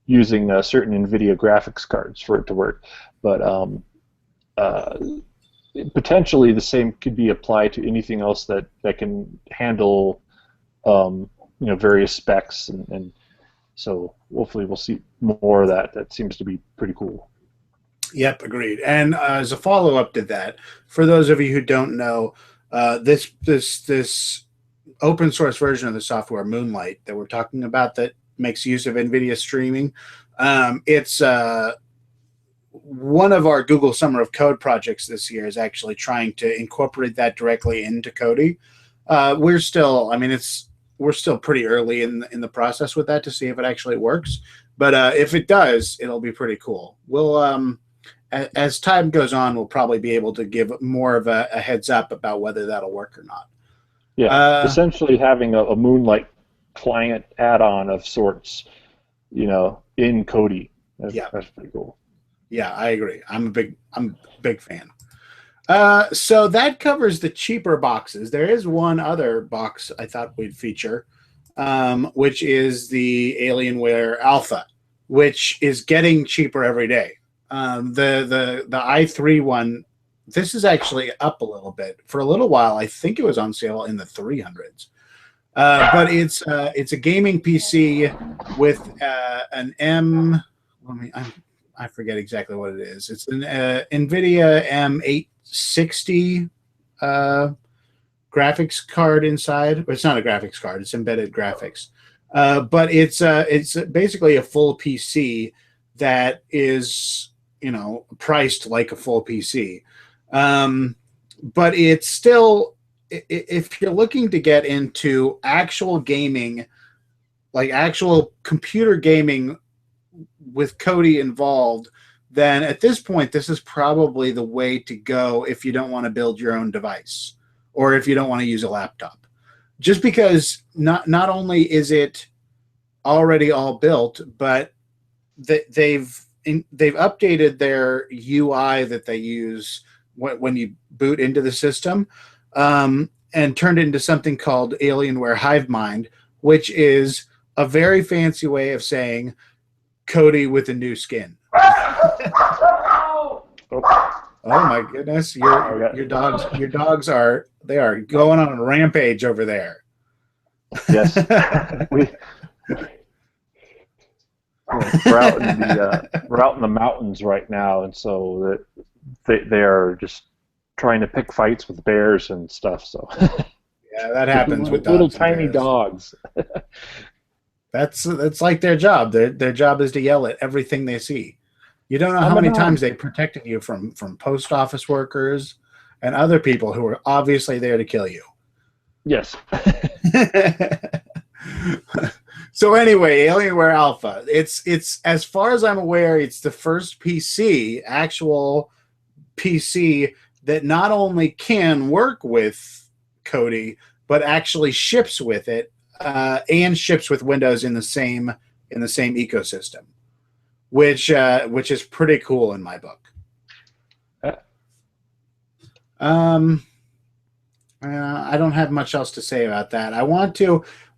Speaker 2: using certain NVIDIA graphics cards for it to work. But potentially the same could be applied to anything else that can handle various specs, and so hopefully we'll see more of that. That seems to be pretty cool.
Speaker 1: Yep, agreed. And as a follow-up to that, for those of you who don't know, this open source version of the software, Moonlight, that we're talking about, that makes use of NVIDIA streaming, it's one of our Google Summer of Code projects this year is actually trying to incorporate that directly into Kodi. We're still pretty early in the process with that to see if it actually works. But if it does, it'll be pretty cool. We'll as time goes on, we'll probably be able to give more of a heads up about whether that'll work or not.
Speaker 2: Yeah, essentially having a Moonlight client add-on of sorts, in Kodi. That's pretty cool.
Speaker 1: Yeah, I agree. I'm a big fan. So that covers the cheaper boxes. There is one other box I thought we'd feature, which is the Alienware Alpha, which is getting cheaper every day. The i3 one, this is actually up a little bit. For a little while, I think it was on sale in the 300s. But it's a gaming PC with an I forget exactly what it is. It's an NVIDIA M860 graphics card inside. It's not a graphics card. It's embedded graphics. But it's basically a full PC that is priced like a full PC. But it's still, if you're looking to get into actual gaming, like actual computer gaming with Kodi involved, then at this point, this is probably the way to go if you don't want to build your own device or if you don't want to use a laptop. Just because not only is it already all built, but they've updated their UI that they use when you boot into the system, and turned it into something called Alienware Hivemind, which is a very fancy way of saying Kodi with a new skin. Oh my goodness! Your dogs are going on a rampage over there.
Speaker 2: Yes, we're out in the mountains right now, and so they are just trying to pick fights with bears and stuff. So
Speaker 1: yeah, that happens with
Speaker 2: little tiny dogs.
Speaker 1: That's like their job. Their job is to yell at everything they see. You don't know how many times they protected you from post office workers and other people who are obviously there to kill you.
Speaker 2: Yes.
Speaker 1: So anyway, Alienware Alpha. It's as far as I'm aware, it's the first actual PC that not only can work with Kodi, but actually ships with it, and ships with Windows in the same ecosystem, which is pretty cool in my book. I don't have much else to say about that.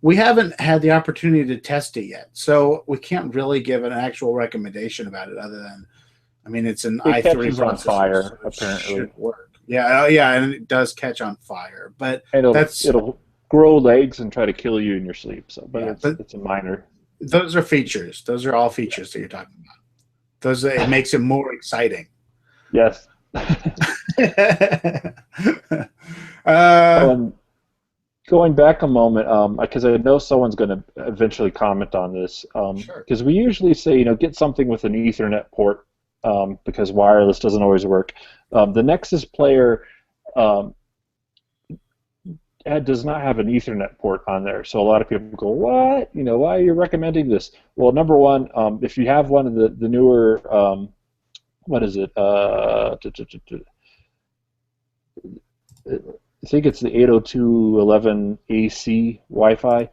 Speaker 1: We haven't had the opportunity to test it yet, so we can't really give an actual recommendation about it other than, it's an i3 processor
Speaker 2: on fire,
Speaker 1: so
Speaker 2: apparently.
Speaker 1: Should work. Yeah, and it does catch on fire, but
Speaker 2: it'll grow legs and try to kill you in your sleep. So, it's a minor.
Speaker 1: Those are features. Those are all features that you're talking about. It makes it more exciting.
Speaker 2: Yes. Going back a moment, because I know someone's going to eventually comment on this,
Speaker 1: Sure.
Speaker 2: because we usually say, get something with an Ethernet port, because wireless doesn't always work. The Nexus player um, does not have an Ethernet port on there, so a lot of people go, "What? Why are you recommending this?" Well, number one, if you have one of the newer, what is it? I think it's the 802.11ac Wi-Fi.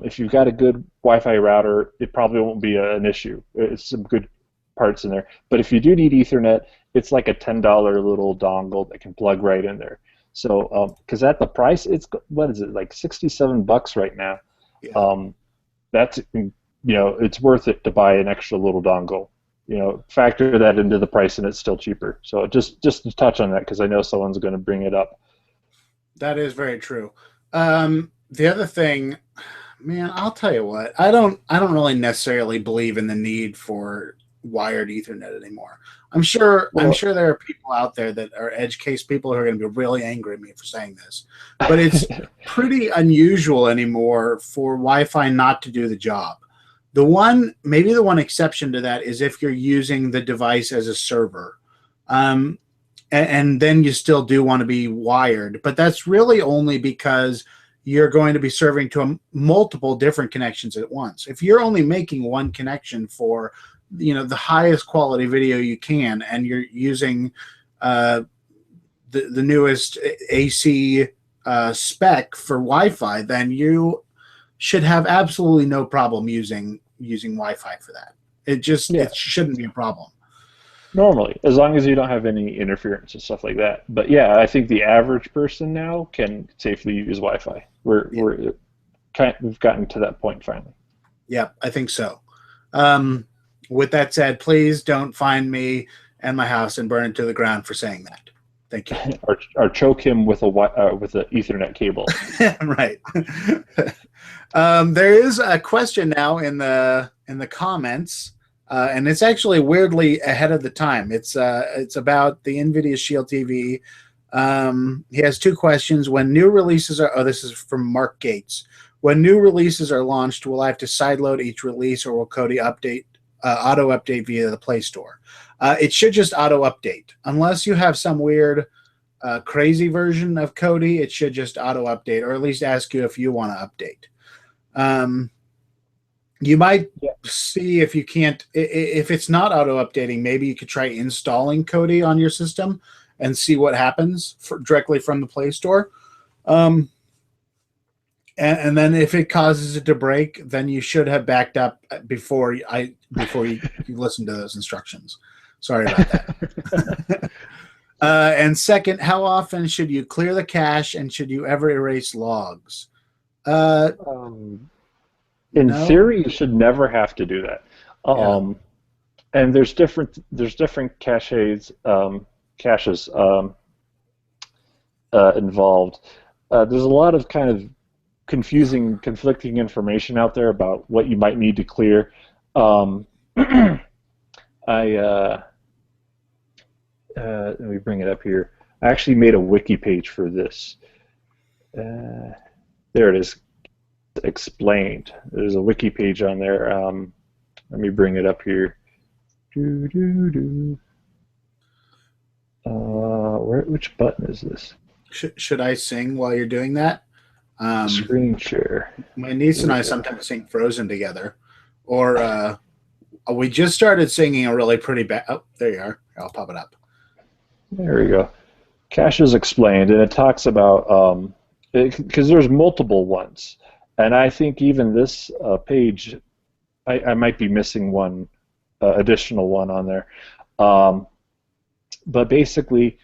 Speaker 2: If you've got a good Wi-Fi router, it probably won't be an issue. It's some good parts in there. But if you do need Ethernet, it's like a $10 little dongle that can plug right in there. So, because at the price, what is it, like $67 right now?
Speaker 1: Yeah.
Speaker 2: That's it's worth it to buy an extra little dongle. Factor that into the price, and it's still cheaper. So just to touch on that, because I know someone's going to bring it up.
Speaker 1: That is very true. The other thing, man, I'll tell you what. I don't really necessarily believe in the need for wired Ethernet anymore. I'm sure there are people out there that are edge case people who are going to be really angry at me for saying this, but it's pretty unusual anymore for Wi-Fi not to do the job. Maybe the one exception to that is if you're using the device as a server. And then you still do want to be wired, but that's really only because you're going to be serving to multiple different connections at once. If you're only making one connection for, the highest quality video you can, and you're using the newest AC spec for Wi-Fi, then you should have absolutely no problem using Wi-Fi for that. It shouldn't be a problem.
Speaker 2: Normally, as long as you don't have any interference and stuff like that. But yeah, I think the average person now can safely use Wi-Fi. We've gotten to that point finally.
Speaker 1: Yeah, I think so. With that said, please don't find me and my house and burn it to the ground for saying that. Thank you.
Speaker 2: or choke him with an Ethernet cable.
Speaker 1: Right. There is a question now in the comments. And it's actually weirdly ahead of the time. It's about the NVIDIA Shield TV. He has two questions. When new releases are, this is from Mark Gates. When new releases are launched, will I have to sideload each release, or will Kodi auto update via the Play Store? It should just auto update. Unless you have some weird crazy version of Kodi, it should just auto update, or at least ask you if you want to update. You might see if you can't, if it's not auto updating, maybe you could try installing Kodi on your system and see what happens directly from the Play Store. And then if it causes it to break, then you should have backed up before you listen to those instructions. Sorry about that. And second, how often should you clear the cache, and should you ever erase logs?
Speaker 2: In theory, you should never have to do that. And there's different caches involved. There's a lot of kind of conflicting information out there about what you might need to clear. Let me bring it up here. I actually made a wiki page for this. There it is. Explained. There's a wiki page on there. Let me bring it up here. Which button is this?
Speaker 1: Should I sing while you're doing that?
Speaker 2: Screen share.
Speaker 1: My niece and I sometimes sing Frozen together, or we just started singing a really pretty bad. Oh, there you are. I'll pop it up.
Speaker 2: There we go. Cache is explained, and it talks about because there's multiple ones. And I think even this page, I might be missing one additional one on there. But basically,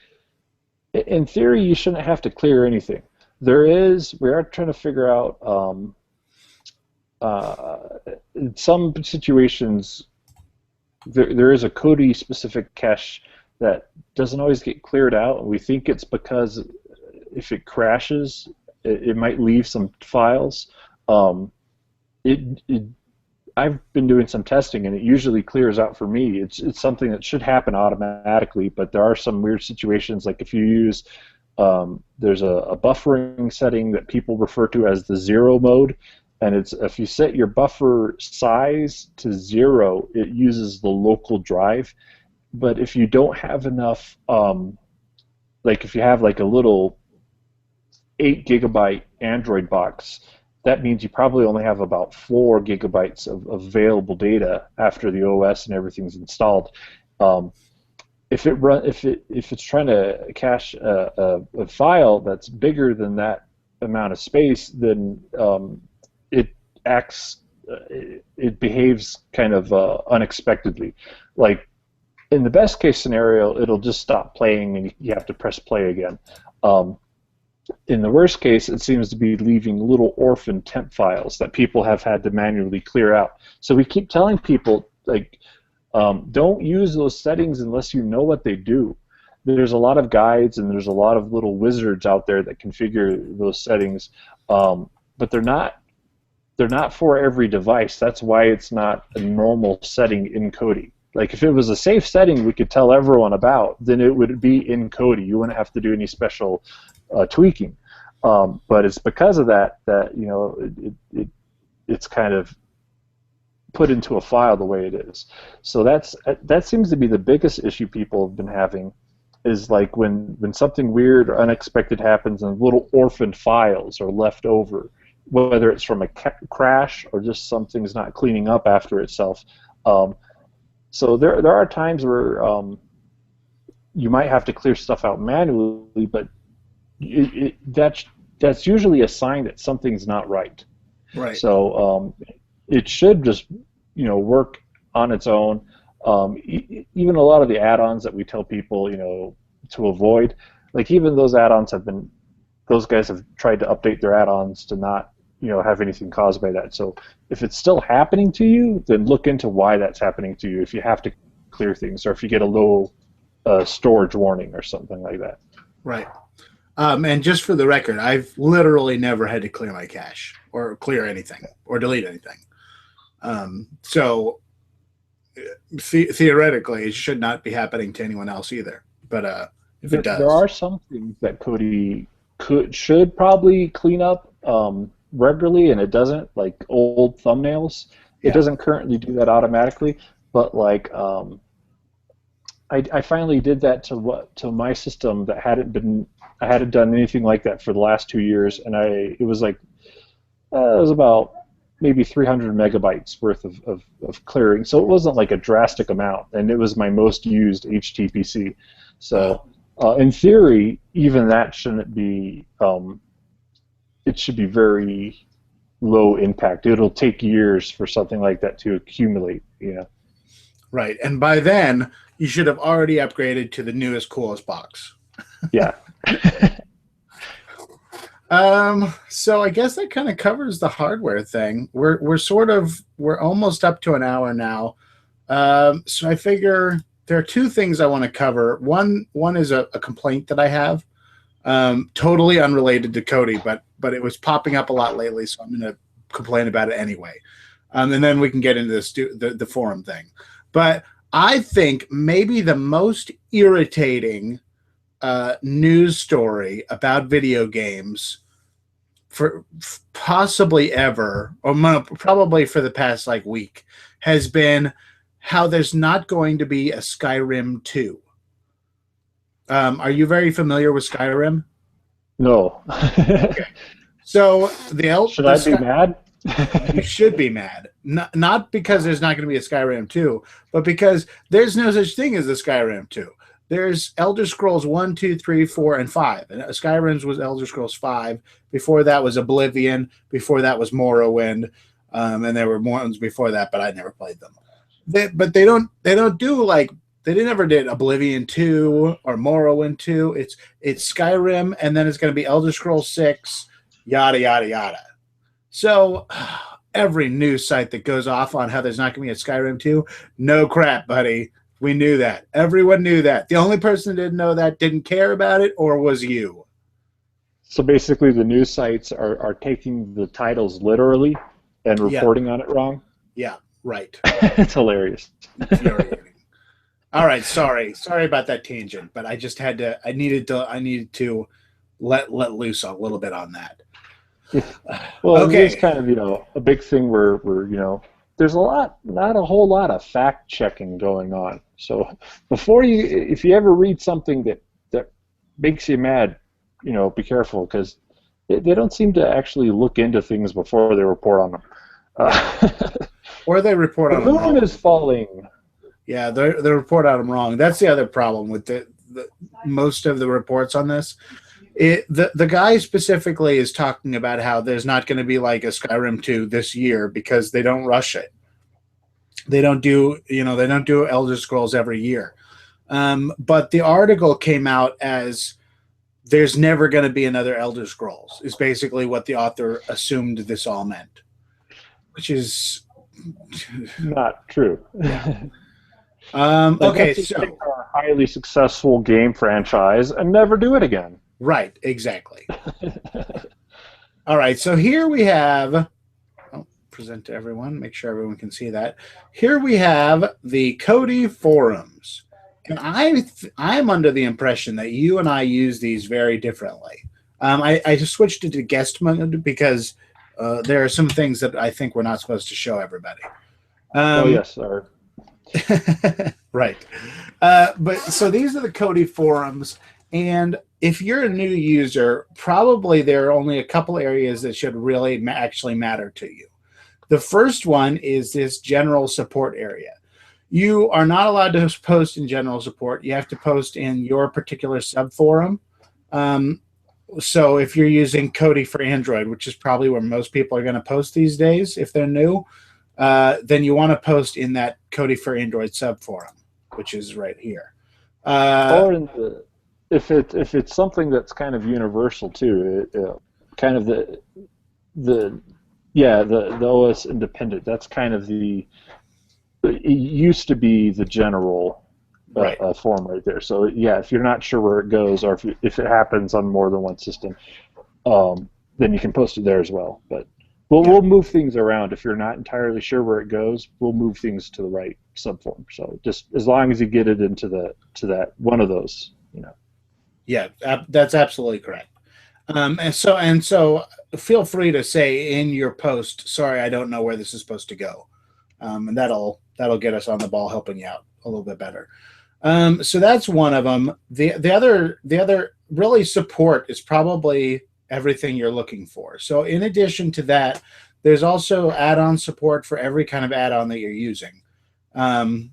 Speaker 2: in theory, you shouldn't have to clear anything. We are trying to figure out, in some situations, there is a Kodi-specific cache that doesn't always get cleared out. And we think it's because if it crashes, it might leave some files. I've been doing some testing, and it usually clears out for me. It's something that should happen automatically, but there are some weird situations, like if you use There's a buffering setting that people refer to as the 0 mode, and it's if you set your buffer size to 0, it uses the local drive. But if you don't have enough, like if you have like a little 8 gigabyte Android box, that means you probably only have about 4 gigabytes of available data after the OS and everything's installed. If it's trying to cache a file that's bigger than that amount of space, then it behaves kind of unexpectedly. Like in the best case scenario, it'll just stop playing and you have to press play again. In the worst case, it seems to be leaving little orphan temp files that people have had to manually clear out. So we keep telling people, like, don't use those settings unless you know what they do. There's a lot of guides and there's a lot of little wizards out there that configure those settings, but they're not for every device. That's why it's not a normal setting in Kodi. Like if it was a safe setting we could tell everyone about, then it would be in Kodi. You wouldn't have to do any special tweaking. But it's because of that you know it's kind of put into a file the way it is. So that seems to be the biggest issue people have been having, is like when something weird or unexpected happens and little orphaned files are left over, whether it's from a crash or just something's not cleaning up after itself. So there are times where you might have to clear stuff out manually, but that's usually a sign that something's not right.
Speaker 1: Right.
Speaker 2: So it should just work on its own. Even a lot of the add-ons that we tell people to avoid, like even those add-ons those guys have tried to update their add-ons to not have anything caused by that. So if it's still happening to you, then look into why that's happening to you. If you have to clear things, or if you get a low storage warning or something like that.
Speaker 1: Right. And just for the record, I've literally never had to clear my cache or clear anything or delete anything. So theoretically, it should not be happening to anyone else either. But if it does,
Speaker 2: there are some things that Kodi should probably clean up regularly, and it doesn't, like old thumbnails. It doesn't currently do that automatically, but like I finally did that to my system that I hadn't done anything like that for the last 2 years, and it was about maybe 300 megabytes worth of clearing, so it wasn't like a drastic amount, and it was my most used HTPC. So in theory, even that shouldn't be. It should be very low impact. It'll take years for something like that to accumulate.
Speaker 1: Right, and by then you should have already upgraded to the newest, coolest box.
Speaker 2: Yeah.
Speaker 1: So I guess that kind of covers the hardware thing. We're almost up to an hour now. So I figure there are two things I want to cover. One is a complaint that I have, totally unrelated to Kodi, but it was popping up a lot lately, so I'm going to complain about it anyway. And then we can get into the forum thing. But I think maybe the most irritating news story about video games for possibly ever, or probably for the past week, has been how there's not going to be a Skyrim 2. Are you very familiar with Skyrim?
Speaker 2: No.
Speaker 1: Okay. So
Speaker 2: should I be mad?
Speaker 1: You should be mad. Not because there's not going to be a Skyrim 2, but because there's no such thing as a Skyrim 2. There's Elder Scrolls 1, 2, 3, 4, and 5. And Skyrim's was Elder Scrolls 5. Before that was Oblivion. Before that was Morrowind. And there were more ones before that, but I never played them. But they don't do they never did Oblivion 2 or Morrowind 2. It's Skyrim, and then it's going to be Elder Scrolls 6, yada, yada, yada. So every news site that goes off on how there's not going to be a Skyrim 2, no crap, buddy. We knew that. Everyone knew that. The only person that didn't know that, didn't care about it, or was you.
Speaker 2: So basically the news sites are taking the titles literally and reporting on it wrong?
Speaker 1: Yeah, right.
Speaker 2: It's hilarious.
Speaker 1: All right, sorry about that tangent, but I just had to. I needed to let loose a little bit on that.
Speaker 2: Well,
Speaker 1: Okay.
Speaker 2: it is kind of, a big thing where there's not a whole lot of fact checking going on. So if you ever read something that makes you mad, be careful, because they don't seem to actually look into things before they report on them.
Speaker 1: Or they report
Speaker 2: The
Speaker 1: on them wrong.
Speaker 2: moon is falling.
Speaker 1: Yeah, they report on them wrong. That's the other problem with the most of the reports on this. The guy specifically is talking about how there's not going to be like a Skyrim 2 this year because they don't rush it. They don't do Elder Scrolls every year. But the article came out as there's never going to be another Elder Scrolls, is basically what the author assumed this all meant, which is
Speaker 2: not true.
Speaker 1: Okay,
Speaker 2: so take our highly successful game franchise and never do it again.
Speaker 1: Right, exactly. All right, so here we have, I'll present to everyone, make sure everyone can see that. Here we have the Kodi forums. And I'm under the impression that you and I use these very differently. I just switched it to guest mode because there are some things that I think we're not supposed to show everybody.
Speaker 2: Oh, yes, sir.
Speaker 1: Right. But so these are the Kodi forums. And if you're a new user, probably there are only a couple areas that should really actually matter to you. The first one is this general support area. You are not allowed to post in general support. You have to post in your particular subforum. So if you're using Kodi for Android, which is probably where most people are going to post these days if they're new, then you want to post in that Kodi for Android subforum, which is right here.
Speaker 2: Or in if it's something that's kind of universal too, kind of the OS independent. That's kind of it used to be the general form right there. So yeah, if you're not sure where it goes, or if it happens on more than one system, then you can post it there as well. But we'll move things around. If you're not entirely sure where it goes, we'll move things to the right subform. So just as long as you get it into that one of those,
Speaker 1: Yeah, that's absolutely correct. And so feel free to say in your post, sorry, I don't know where this is supposed to go. And that'll get us on the ball, helping you out a little bit better. So that's one of them. The other really support is probably everything you're looking for. So in addition to that, there's also add-on support for every kind of add-on that you're using.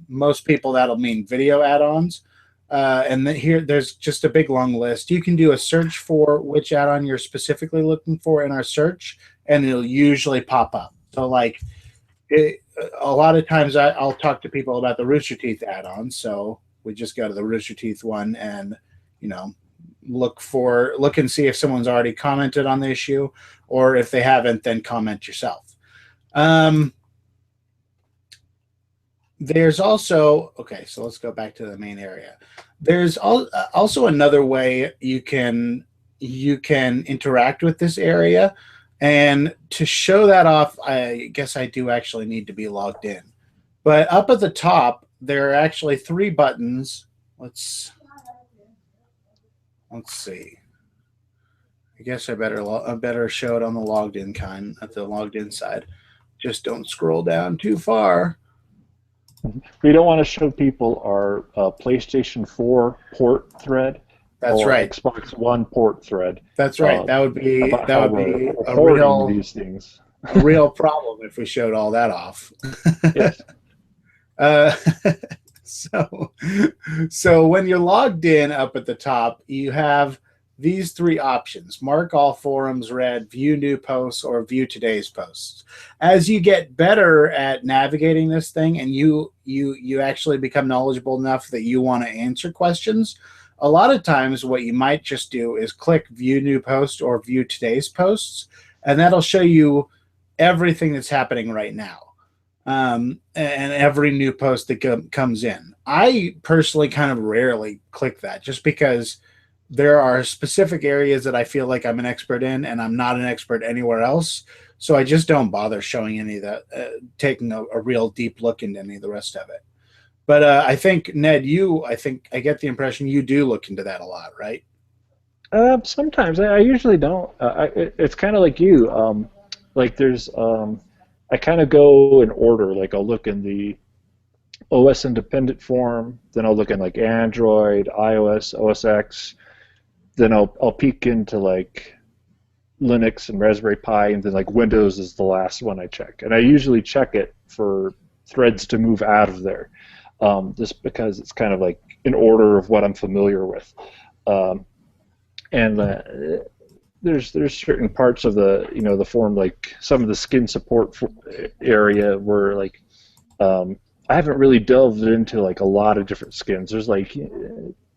Speaker 1: Most people, that'll mean video add-ons. And then here, there's just a big long list. You can do a search for which add-on you're specifically looking for in our search, and it'll usually pop up. So like, a lot of times I'll talk to people about the Rooster Teeth add-on. So we just go to the Rooster Teeth one and, look and see if someone's already commented on the issue, or if they haven't, then comment yourself. There's also, okay, so let's go back to the main area. There's also another way you can interact with this area. And to show that off, I guess I do actually need to be logged in. But up at the top, there are actually 3 buttons. Let's see. I guess I better show it on the logged in kind, at the logged in side. Just don't scroll down too far.
Speaker 2: We don't want to show people our PlayStation 4 port thread.
Speaker 1: That's right.
Speaker 2: Xbox One port thread.
Speaker 1: That's right. That would be
Speaker 2: these things.
Speaker 1: A real problem if we showed all that off.
Speaker 2: Yes.
Speaker 1: So when you're logged in up at the top, you have these 3 options: mark all forums read, view new posts, or view today's posts. As you get better at navigating this thing and you actually become knowledgeable enough that you want to answer questions, a lot of times what you might just do is click view new post or view today's posts, and that'll show you everything that's happening right now. And every new post that comes in. I personally kind of rarely click that, just because there are specific areas that I feel like I'm an expert in, and I'm not an expert anywhere else. So I just don't bother showing any of that, taking a real deep look into any of the rest of it. But I think, Ned, I get the impression you do look into that a lot, right?
Speaker 2: Sometimes I usually don't. It's kind of like you. Like there's, I kind of go in order. Like I'll look in the OS independent form, then I'll look in like Android, iOS, OS X, then I'll peek into like Linux and Raspberry Pi, and then like Windows is the last one I check. And I usually check it for threads to move out of there, just because it's kind of like in order of what I'm familiar with. Um, and there's certain parts of the the form, like some of the skin support area where like I haven't really delved into like a lot of different skins. There's like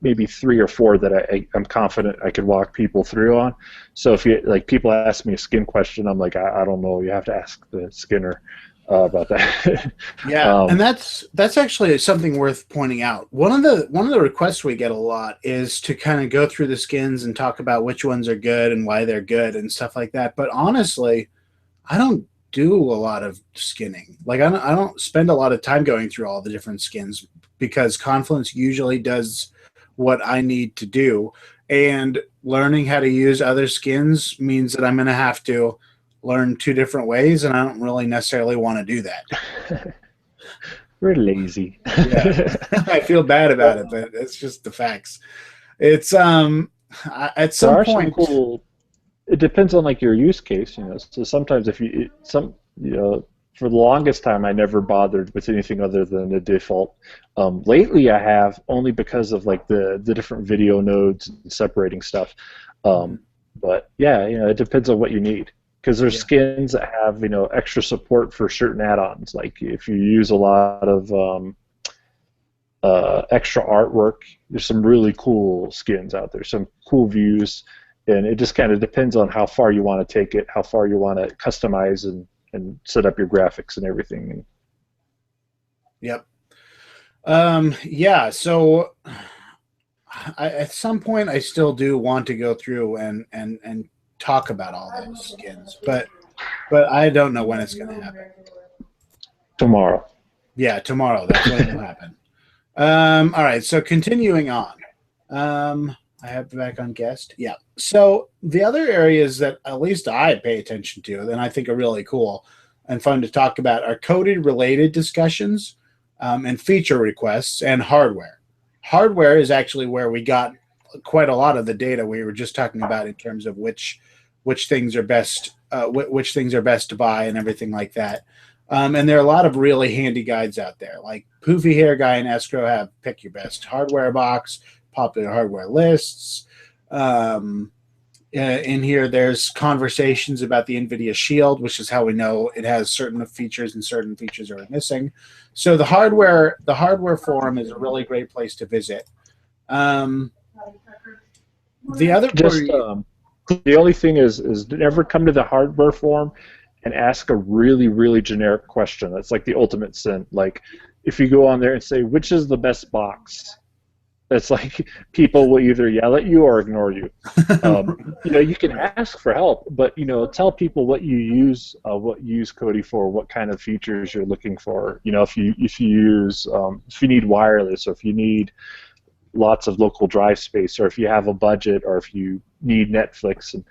Speaker 2: maybe 3 or 4 that I'm confident I could walk people through on. So if you like people ask me a skin question, I'm like I don't know. You have to ask the skinner about that.
Speaker 1: Yeah, and that's actually something worth pointing out. One of the requests we get a lot is to kind of go through the skins and talk about which ones are good and why they're good and stuff like that. But honestly, I don't do a lot of skinning. Like I don't spend a lot of time going through all the different skins because Confluence usually does what I need to do. And learning how to use other skins means that I'm going to have to learn 2 different ways, and I don't really necessarily want to do that.
Speaker 2: We're lazy.
Speaker 1: Yeah, I feel bad about it, but it's just the facts. It's at some point.
Speaker 2: Some cool. It depends on like your use case, So sometimes if for the longest time I never bothered with anything other than the default. Lately I have, only because of like the different video nodes and separating stuff. But yeah, it depends on what you need. Because there's skins that have extra support for certain add-ons. Like if you use a lot of extra artwork, there's some really cool skins out there, some cool views, and it just kind of depends on how far you want to take it, how far you want to customize and set up your graphics and everything.
Speaker 1: Yep. Yeah. So at some point, I still do want to go through and talk about all those skins, but I don't know when it's going to happen.
Speaker 2: Tomorrow.
Speaker 1: Yeah, tomorrow. That's when it'll happen. All right. So continuing on, I have back on guest. Yeah. So the other areas that at least I pay attention to, and I think are really cool and fun to talk about, are Kodi-related discussions, and feature requests, and hardware. Hardware is actually where we got quite a lot of the data we were just talking about in terms of which things are best, which things are best to buy and everything like that. And there are a lot of really handy guides out there, like Poofy Hair Guy and Escrow have pick your best hardware box, popular hardware lists. In here, there's conversations about the NVIDIA Shield, which is how we know it has certain features and certain features are missing. So the hardware forum is a really great place to visit. The other
Speaker 2: the only thing is never come to the hardware forum and ask a really, really generic question. That's like the ultimate sin. Like if you go on there and say, which is the best box? It's like people will either yell at you or ignore you. You can ask for help, but tell people what you use Kodi for, what kind of features you're looking for. If you use if you need wireless, or if you need lots of local drive space, or if you have a budget, or if you need Netflix, and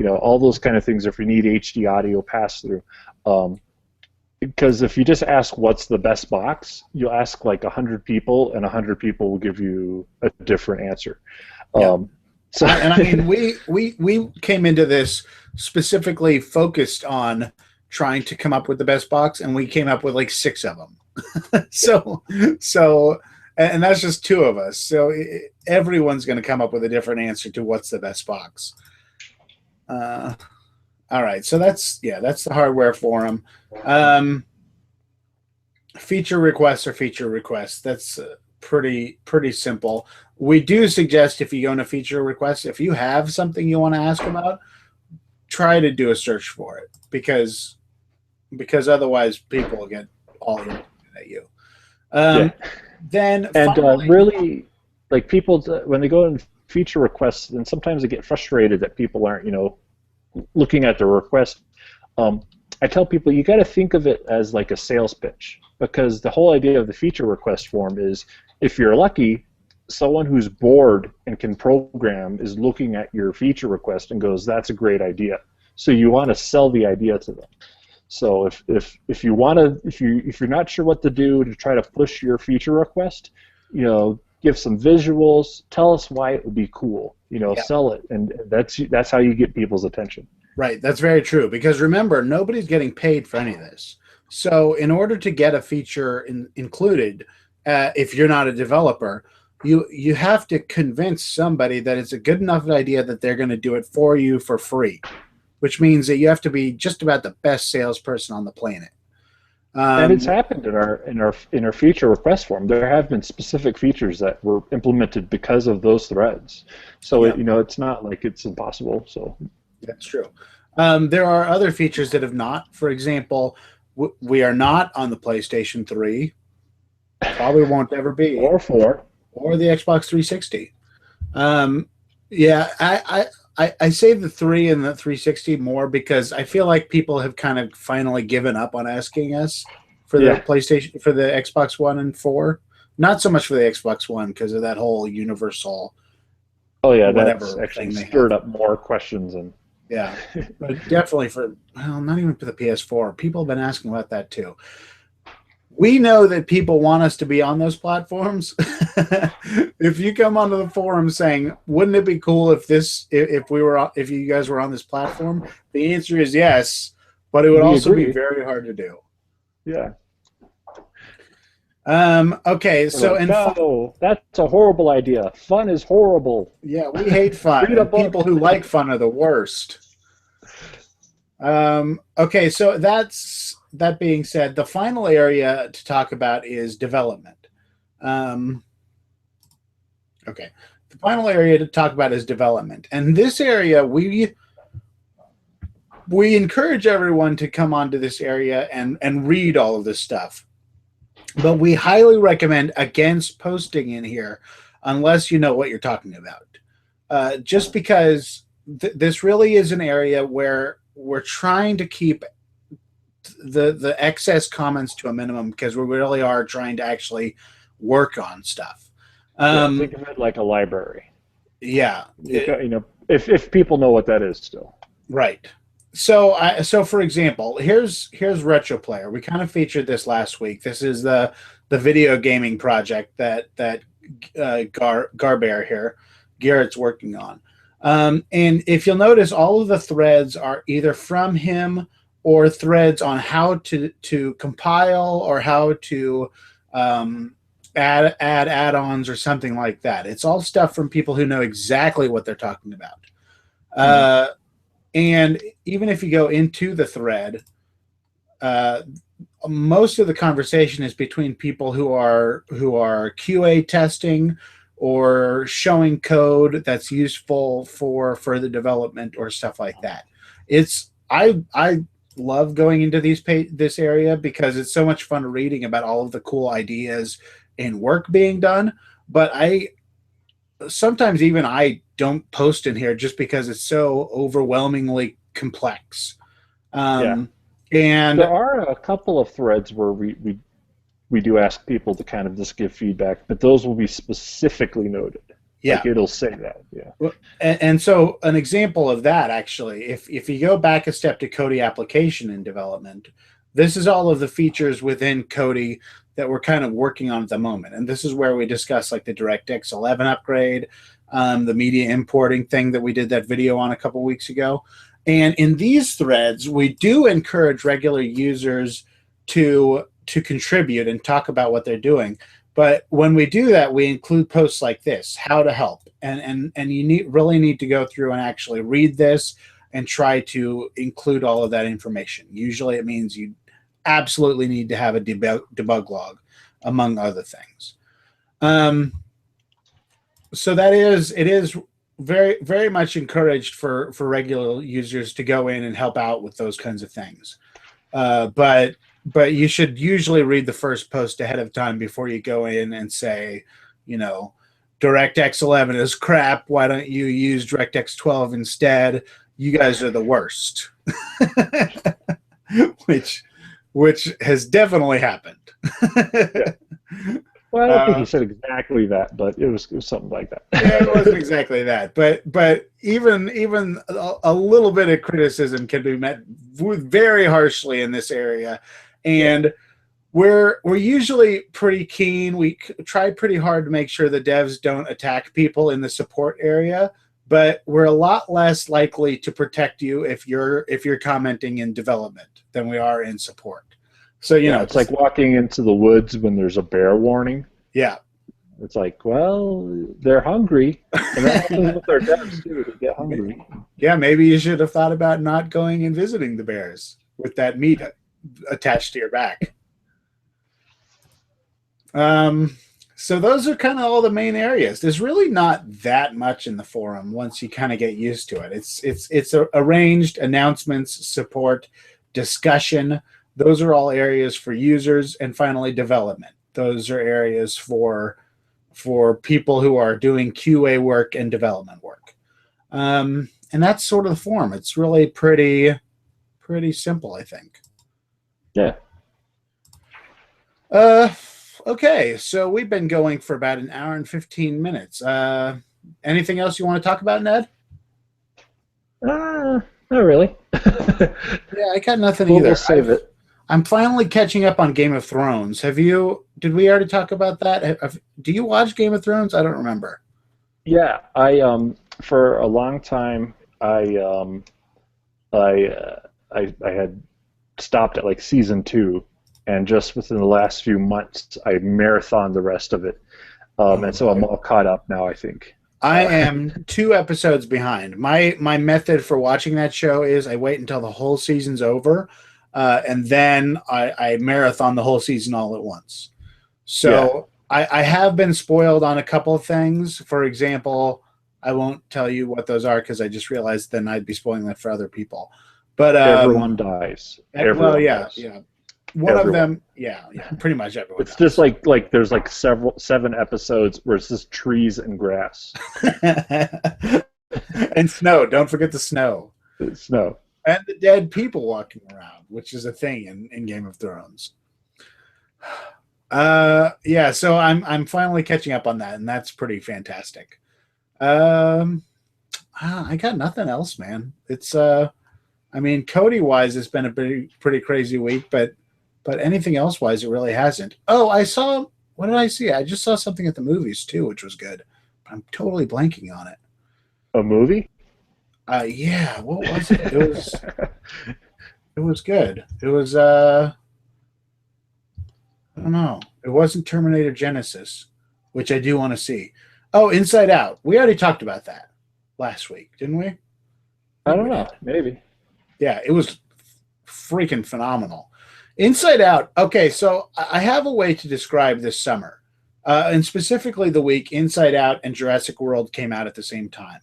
Speaker 2: all those kind of things. Or if you need HD audio pass through. Because if you just ask what's the best box, you'll ask like 100 people, and 100 people will give you a different answer.
Speaker 1: Yeah. And I mean, we came into this specifically focused on trying to come up with the best box, and we came up with like 6 of them. so, and that's just 2 of us. So everyone's going to come up with a different answer to what's the best box. All right, so that's the hardware forum. Feature requests are feature requests. That's pretty simple. We do suggest if you go into feature requests, if you have something you want to ask about, try to do a search for it, because otherwise people will get all irritated at you. Then finally,
Speaker 2: really, like people when they go in feature requests, then sometimes they get frustrated that people aren't looking at the request. I tell people you got to think of it as like a sales pitch, because the whole idea of the feature request form is, if you're lucky, someone who's bored and can program is looking at your feature request and goes, "That's a great idea." So you want to sell the idea to them. So if you want to, if you're not sure what to do to try to push your feature request, give some visuals, tell us why it would be cool, sell it, and that's how you get people's attention.
Speaker 1: Right, that's very true, because remember, nobody's getting paid for any of this. So in order to get a feature included, if you're not a developer, you have to convince somebody that it's a good enough idea that they're going to do it for you for free, which means that you have to be just about the best salesperson on the planet.
Speaker 2: And it's happened in our feature request form. There have been specific features that were implemented because of those threads. So it's not like it's impossible. So
Speaker 1: that's true. There are other features that have not. For example, we are not on the PlayStation 3. Probably won't ever be.
Speaker 2: Or 4.
Speaker 1: Or the Xbox 360. I say the 3 and the 360 more because I feel like people have kind of finally given up on asking us for the PlayStation, for the Xbox One and 4. Not so much for the Xbox One because of that whole universal.
Speaker 2: Oh yeah, that's actually stirred up more questions and.
Speaker 1: Yeah, but definitely not even for the PS4. People have been asking about that too. We know that people want us to be on those platforms. If you come onto the forum saying, "Wouldn't it be cool if you guys were on this platform?" The answer is yes, but it would also be very hard to do.
Speaker 2: Yeah.
Speaker 1: Okay, so
Speaker 2: no, that's a horrible idea. Fun is horrible.
Speaker 1: Yeah, we hate fun. People who like fun are the worst. Okay, so that being said, the final area to talk about is development. Okay, the final area to talk about is development, and this area we encourage everyone to come onto this area and read all of this stuff. But we highly recommend against posting in here unless you know what you're talking about. Just because this really is an area where we're trying to keep the excess comments to a minimum because we really are trying to actually work on stuff.
Speaker 2: Think of it like a library.
Speaker 1: Yeah.
Speaker 2: If people know what that is still.
Speaker 1: Right. So for example, here's Retro Player. We kind of featured this last week. This is the video gaming project that Garbear here, Garrett's working on. And if you'll notice, all of the threads are either from him or threads on how to compile or how to add add-ons or something like that. It's all stuff from people who know exactly what they're talking about. And even if you go into the thread, most of the conversation is between people who are QA testing or showing code that's useful for further development or stuff like that. I love going into this area because it's so much fun reading about all of the cool ideas and work being done. But sometimes even I don't post in here just because it's so overwhelmingly complex. And
Speaker 2: there are a couple of threads where we do ask people to kind of just give feedback, but those will be specifically noted. Yeah, like it'll say that. Yeah.
Speaker 1: Well, and so an example of that, actually, if you go back a step to Kodi application in development, this is all of the features within Kodi that we're kind of working on at the moment. And this is where we discuss like the DirectX 11 upgrade, the media importing thing that we did that video on a couple weeks ago. And in these threads, we do encourage regular users to contribute and talk about what they're doing. But when we do that, we include posts like this, how to help. And you really need to go through and actually read this and try to include all of that information. Usually it means you absolutely need to have a debug log, among other things. So it is very, very much encouraged for regular users to go in and help out with those kinds of things. But you should usually read the first post ahead of time before you go in and say, DirectX 11 is crap. Why don't you use DirectX 12 instead? You guys are the worst. which has definitely happened.
Speaker 2: Well, I don't think he said exactly that, but it was something like that.
Speaker 1: Yeah, it wasn't exactly that, but even a little bit of criticism can be met very harshly in this area, and we're usually pretty keen. We try pretty hard to make sure the devs don't attack people in the support area, but we're a lot less likely to protect you if you're commenting in development than we are in support. So you know,
Speaker 2: it's like walking into the woods when there's a bear warning.
Speaker 1: Yeah.
Speaker 2: It's like, well, they're hungry, and that happens with their devs too. They get hungry.
Speaker 1: Yeah, maybe you should have thought about not going and visiting the bears with that meat attached to your back. So those are kind of all the main areas. There's really not that much in the forum once you kind of get used to it. It's arranged announcements, support, discussion. Those are all areas for users, and finally development. Those are areas for people who are doing QA work and development work. And that's sort of the forum. It's really pretty simple, I think.
Speaker 2: Yeah.
Speaker 1: Okay, so we've been going for about an hour and 15 minutes. Anything else you want to talk about, Ned?
Speaker 2: Not really.
Speaker 1: Yeah, I got nothing either.
Speaker 2: We'll save it.
Speaker 1: I'm finally catching up on Game of Thrones. Did we already talk about that? Do you watch Game of Thrones? I don't remember.
Speaker 2: Yeah, I for a long time I had stopped at like season 2, and just within the last few months I marathoned the rest of it. And so I'm all caught up now, I think.
Speaker 1: I am 2 episodes behind. My method for watching that show is I wait until the whole season's over. And then I marathon the whole season all at once. So I have been spoiled on a couple of things. For example, I won't tell you what those are because I just realized then I'd be spoiling that for other people. But
Speaker 2: everyone dies.
Speaker 1: Everyone dies. One
Speaker 2: everyone.
Speaker 1: of them, pretty much everyone.
Speaker 2: It's just like there's like 7 episodes where it's just trees and grass.
Speaker 1: And snow. Don't forget the snow.
Speaker 2: Snow.
Speaker 1: And the dead people walking around, which is a thing in Game of Thrones. So I'm finally catching up on that, and that's pretty fantastic. I got nothing else, man. It's Kodi wise, it's been a pretty crazy week, but anything else wise, it really hasn't. Oh, what did I see? I just saw something at the movies too, which was good. I'm totally blanking on it.
Speaker 2: A movie?
Speaker 1: Yeah, what was it? It was good. It was I don't know. It wasn't Terminator Genesis, which I do want to see. Oh, Inside Out. We already talked about that last week, didn't we?
Speaker 2: I don't know. Maybe.
Speaker 1: Yeah, it was freaking phenomenal. Inside Out. Okay, so I have a way to describe this summer, and specifically the week Inside Out and Jurassic World came out at the same time.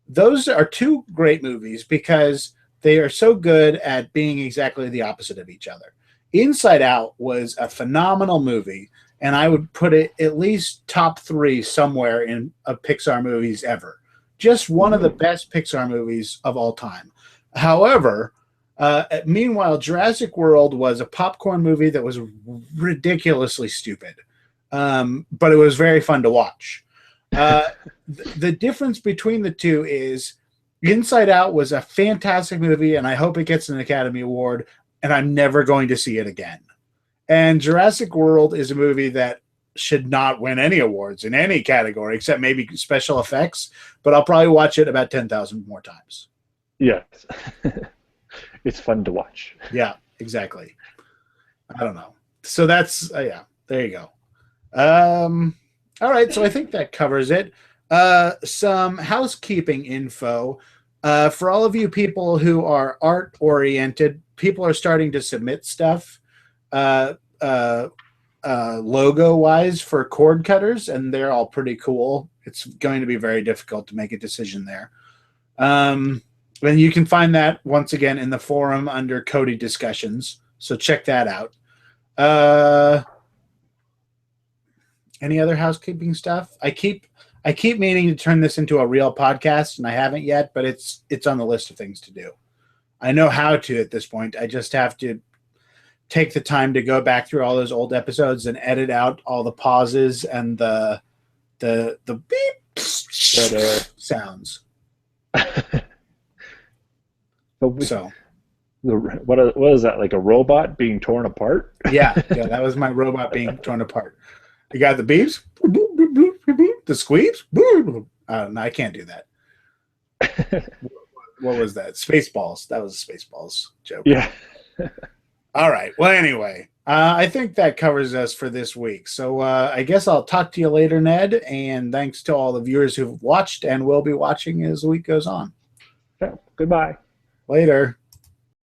Speaker 1: Those are 2 great movies because they are so good at being exactly the opposite of each other. Inside Out was a phenomenal movie, and I would put it at least top 3 somewhere in Pixar movies ever. Just one of the best Pixar movies of all time. However, meanwhile, Jurassic World was a popcorn movie that was ridiculously stupid, but it was very fun to watch. The difference between the 2 is Inside Out was a fantastic movie, and I hope it gets an Academy Award, and I'm never going to see it again. And Jurassic World is a movie that should not win any awards in any category except maybe special effects, but I'll probably watch it about 10,000 more times.
Speaker 2: Yeah. It's fun to watch.
Speaker 1: Yeah, exactly. I don't know. So that's, there you go. All right, so I think that covers it. Some housekeeping info. For all of you people who are art-oriented, people are starting to submit stuff logo-wise for KordKutters, and they're all pretty cool. It's going to be very difficult to make a decision there. And you can find that, once again, in the forum under Kodi discussions, so check that out. Any other housekeeping stuff? I keep meaning to turn this into a real podcast, and I haven't yet, but it's on the list of things to do. I know how to at this point. I just have to take the time to go back through all those old episodes and edit out all the pauses and the beep sounds. So
Speaker 2: what is that, like a robot being torn apart?
Speaker 1: yeah, that was my robot being torn apart. You got the beeps, the squeeps. No, I can't do that. What was that? Spaceballs. That was a Spaceballs joke.
Speaker 2: Yeah.
Speaker 1: All right. Well, anyway, I think that covers us for this week. So I guess I'll talk to you later, Ned. And thanks to all the viewers who've watched and will be watching as the week goes on.
Speaker 2: Yeah. Goodbye.
Speaker 1: Later.